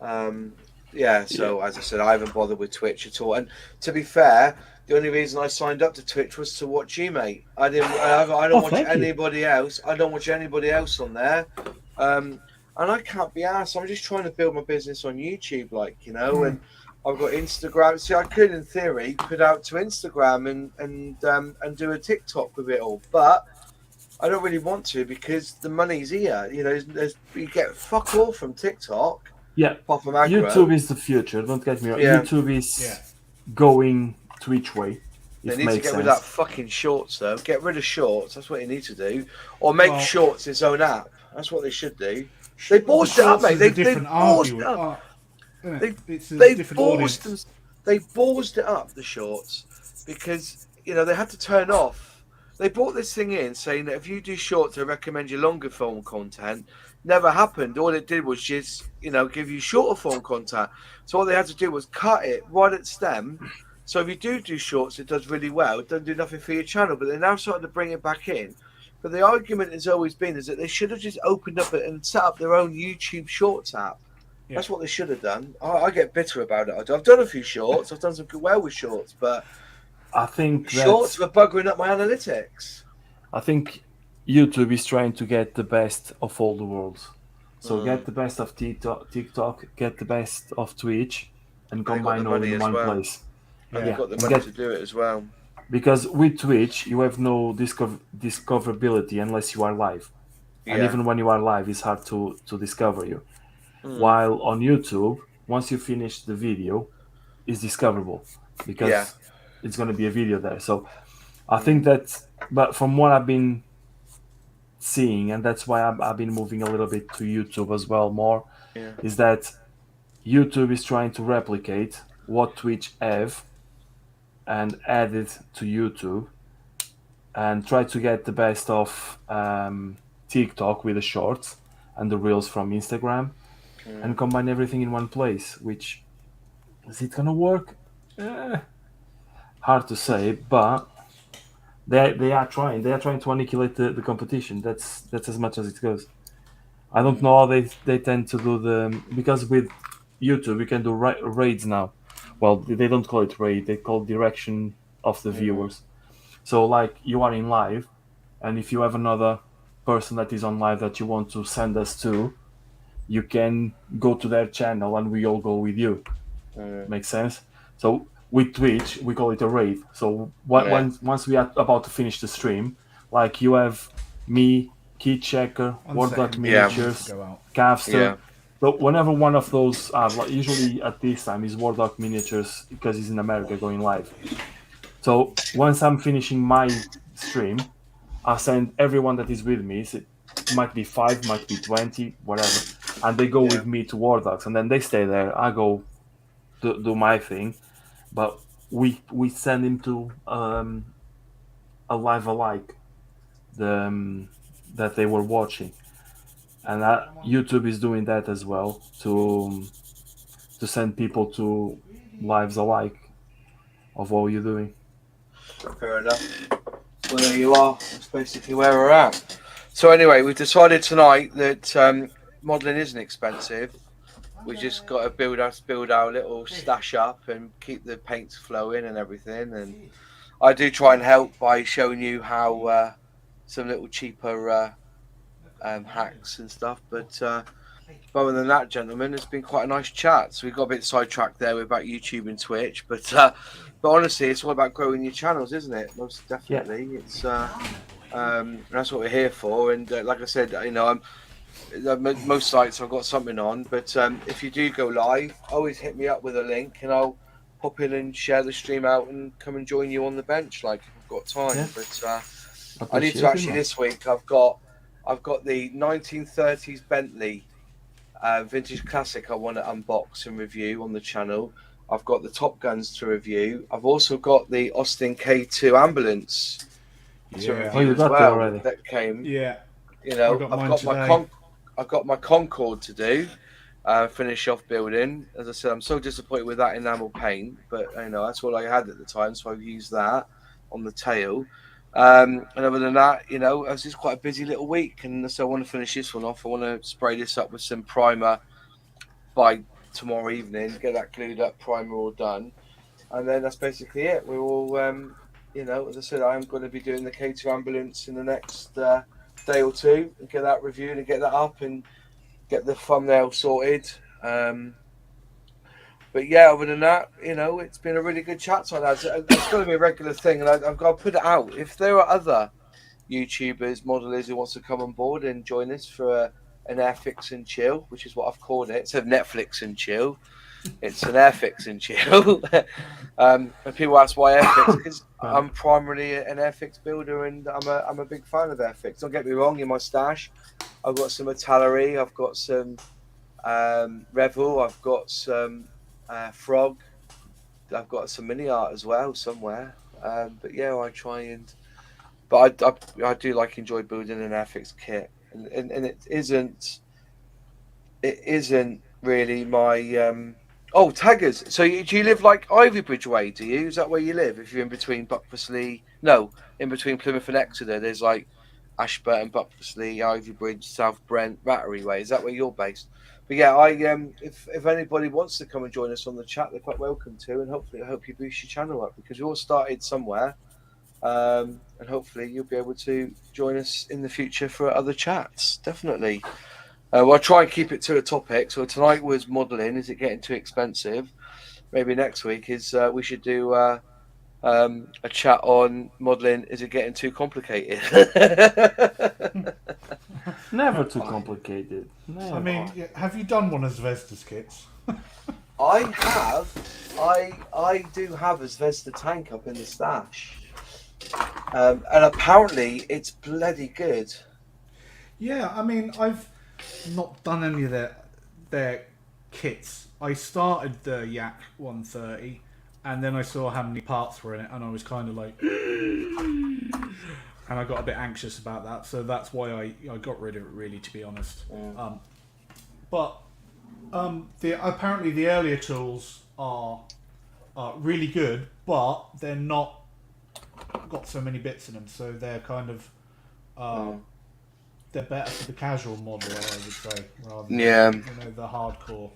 So as I said, I haven't bothered with Twitch at all. And to be fair, the only reason I signed up to Twitch was to watch you, mate. I don't watch anybody else. I don't watch anybody else on there. And I can't be asked. I'm just trying to build my business on YouTube, and I've got Instagram. See, I could, in theory, put out to Instagram and do a TikTok with it all, but I don't really want to because the money's here. You get fuck all from TikTok. Yeah, YouTube is the future. Don't get me wrong. Yeah. YouTube is going Twitch way. They need to get rid of that fucking shorts, though. Get rid of shorts. That's what you need to do. Or make shorts its own app. That's what they should do. They ballsed it up, mate. They ballsed it up. They ballsed it up, the shorts, because they had to turn off. They brought this thing in saying that if you do shorts, I recommend you longer form content. Never happened. All it did was just, give you shorter form content. So all they had to do was cut it right at stem. So if you do shorts, it does really well. It doesn't do nothing for your channel, but they're now starting to bring it back in. But the argument has always been is that they should have just opened up and set up their own YouTube Shorts app. Yeah. That's what they should have done. I get bitter about it. I've done a few shorts. I've done some good well with shorts, but I think shorts are buggering up my analytics. I think YouTube is trying to get the best of all the worlds. So get the best of TikTok, get the best of Twitch, and combine all in one place. And you've got the money to do it as well. Because with Twitch, you have no discoverability unless you are live. Yeah. And even when you are live, it's hard to discover you. While on YouTube, once you finish the video, it's discoverable because it's going to be a video there. So I think but from what I've been seeing, and that's why I've been moving a little bit to YouTube as well more, is that YouTube is trying to replicate what Twitch have and add it to YouTube and try to get the best of TikTok with the shorts and the reels from Instagram and combine everything in one place, which is it gonna work? Hard to say, but they are trying to annihilate the competition. That's as much as it goes. I don't know how they tend to do because with YouTube we can do raids now. Well, they don't call it raid, they call direction of the viewers. So like you are in live, and if you have another person that is on live that you want to send us to, you can go to their channel and we all go with you. Makes sense? So with Twitch, we call it a raid. So once we are about to finish the stream, like you have me, Key Checker, Warlock Miniatures, Cavster. So whenever one of those are, usually at this time is Warlock Miniatures because he's in America going live. So once I'm finishing my stream, I send everyone that is with me. It might be 5, might be 20, whatever, and they go with me to Warlocks, and then they stay there. I go do my thing, but we send him to a live alike that they were watching. And YouTube is doing that as well to send people to lives alike of all you're doing. Fair enough. Well, there you are. That's basically where we're at. So anyway, we've decided tonight that modelling isn't expensive. We just got to build our little stash up and keep the paints flowing and everything. And I do try and help by showing you how some little cheaper hacks and stuff. But other than that, gentlemen, it's been quite a nice chat. So we got a bit sidetracked there about YouTube and Twitch, but honestly, it's all about growing your channels, isn't it? Most definitely. Yeah. It's that's what we're here for. And like I said, you know, most sites I've got something on, but if you do go live, always hit me up with a link, and I'll pop in and share the stream out and come and join you on the bench, like if I've got time. Yeah. But I need to actually this week. I've got the 1930s Bentley vintage classic I want to unbox and review on the channel. I've got the Top Guns to review. I've also got the Austin K2 ambulance to review as well. That came. Yeah. You know, I've got my Concorde to do. Finish off building. As I said, I'm so disappointed with that enamel paint, but you know that's all I had at the time, so I've used that on the tail. And other than that, you know, it's just quite a busy little week, and so I want to finish this one off. I want to spray this up with some primer by tomorrow evening, get that glued up, primer all done, and then that's basically it. We're all, you know, as I said, I am going to be doing the K2 ambulance in the next day or two, and get that reviewed and get that up and get the thumbnail sorted. But yeah, other than that, you know, it's been a really good chat. So lads, it's going to be a regular thing, and I've got to put it out. If there are other YouTubers, modelers who wants to come on board and join us for an Airfix and Chill, which is what I've called it, instead of Netflix and Chill, it's an Airfix and Chill. And people ask why Airfix, because I'm primarily an Airfix builder, and I'm a big fan of Airfix. Don't get me wrong, in my stash, I've got some Atalery, I've got some Revel, I've got some Frog, I've got some mini art as well somewhere. But yeah, I try and, but I do enjoy building an Airfix kit, and it isn't really my oh, taggers. So do you live like Ivybridge way? Do you? Is that where you live? If you're in between in between Plymouth and Exeter, there's like Ashburton, Buckfordsley, Ivybridge, South Brent, Battery Way. Is that where you're based? But yeah, if anybody wants to come and join us on the chat, they're quite welcome to, and hopefully I hope you boost your channel up, because we all started somewhere, and hopefully you'll be able to join us in the future for other chats. Definitely. Well, I'll try and keep it to a topic. So tonight was modelling. Is it getting too expensive? Maybe next week is we should do a chat on modelling. Is it getting too complicated? Never too complicated. Never. I mean, have you done one of Zvezda's kits? I have. I do have a Zvezda Tank up in the stash, and apparently it's bloody good. Yeah, I mean, I've not done any of their kits. I started the Yak 130, and then I saw how many parts were in it, and I was kind of like, and I got a bit anxious about that, so that's why I got rid of it, really, to be honest. But apparently the earlier tools are really good, but they're not got so many bits in them, so they're kind of they're better for the casual modeler, I would say, rather than the hardcore.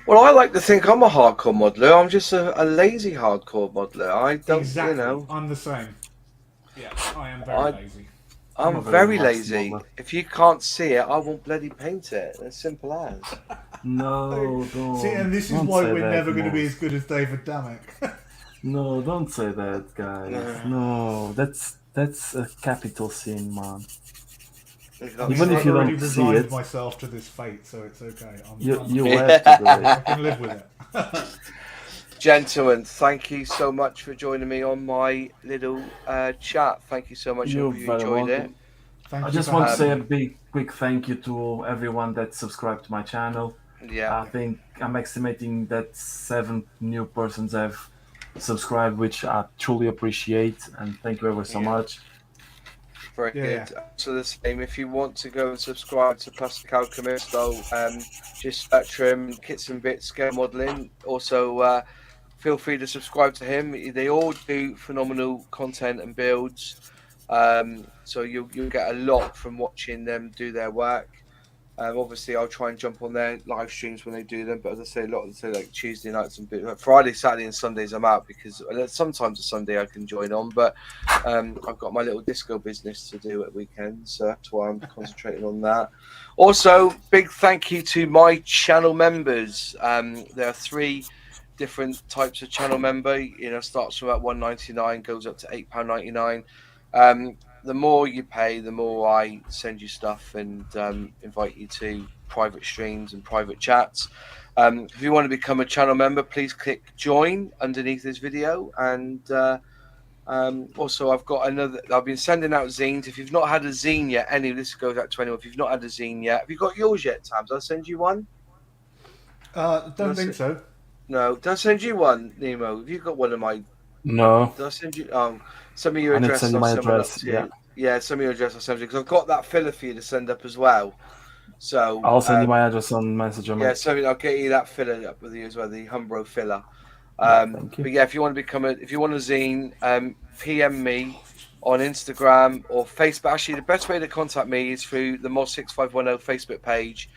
Well, I like to think I'm a hardcore modeler. I'm just a lazy hardcore modeler. I don't, exactly. You know. I'm the same. Yeah, I am very lazy. I'm very lazy. If you can't see it, I won't bloody paint it. As simple as. No, don't. See, and this is why we're never going to be as good as David Damek. No, don't say that, guys. No, that's a capital sin, man. Even if you don't see it, myself to this fate, so it's okay. You have to do it. I can live with it. Gentlemen, thank you so much for joining me on my little chat. Thank you so much. I hope you enjoyed it. I just want to say a big, quick thank you to everyone that subscribed to my channel. Yeah, I think I'm estimating that 7 new persons have subscribed, which I truly appreciate, and thank you ever so much. Very good. So the same. If you want to go and subscribe to Plastic Alchemist, I'll just search him, Kits and Bits Scale Modeling. Also, feel free to subscribe to him. They all do phenomenal content and builds. So you'll get a lot from watching them do their work. Obviously, I'll try and jump on their live streams when they do them. But as I say, a lot of like Tuesday nights and Friday, Saturday, and Sundays, I'm out because sometimes a Sunday I can join on. But I've got my little disco business to do at weekends, so that's why I'm concentrating on that. Also, big thank you to my channel members. There are 3 different types of channel member. Starts from about £1.99, goes up to £8.99. The more you pay, the more I send you stuff and invite you to private streams and private chats. If you want to become a channel member, please click join underneath this video. And also, I've been sending out zines. If you've not had a zine yet, this goes out to anyone. If you've not had a zine yet, have you got yours yet, Tams? I'll send you one. Don't think so. No, did I send you one, Nemo? Have you got one of my? No. Did I send you? Send me your I need to address. send you I'll my send one up address. to you. Yeah, send me your address. I'll send you because I've got that filler for you to send up as well. So I'll send you my address on Messenger. Yeah, so I'll get you that filler up with you as well, the Humbrol filler. Thank you. But yeah, if you want to if you want a zine, PM me on Instagram or Facebook. Actually, the best way to contact me is through the Mod6510 Facebook page,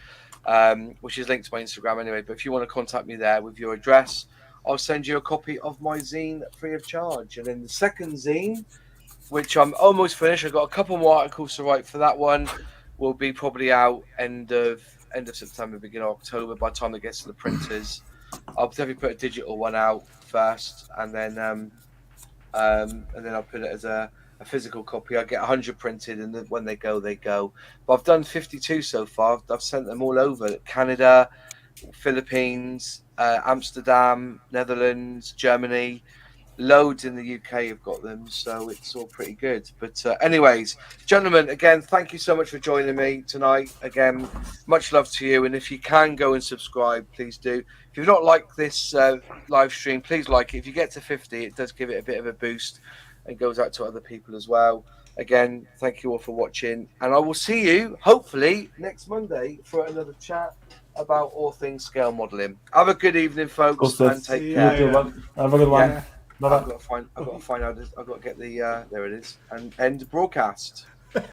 which is linked to my Instagram anyway. But if you want to contact me there with your address, I'll send you a copy of my zine free of charge. And then the second zine, which I'm almost finished, I've got a couple more articles to write for that one, will be probably out end of September, beginning of October. By the time it gets to the printers, I'll definitely put a digital one out first, and then I'll put it as a physical copy. I get 100 printed, and then when they go, they go. But I've done 52 so far. I've sent them all over: Canada, Philippines, Amsterdam, Netherlands, Germany. Loads in the UK have got them, so it's all pretty good. But anyways, gentlemen, again, thank you so much for joining me tonight. Again, much love to you. And if you can go and subscribe, please do. If you've not liked this live stream, please like it. If you get to 50, it does give it a bit of a boost and goes out to other people as well. Again, thank you all for watching. And I will see you, hopefully, next Monday for another chat about all things scale modeling. Have a good evening, folks, and take care. Have a good one. Yeah. I've got to find out. I've got to get the there it is, and end broadcast.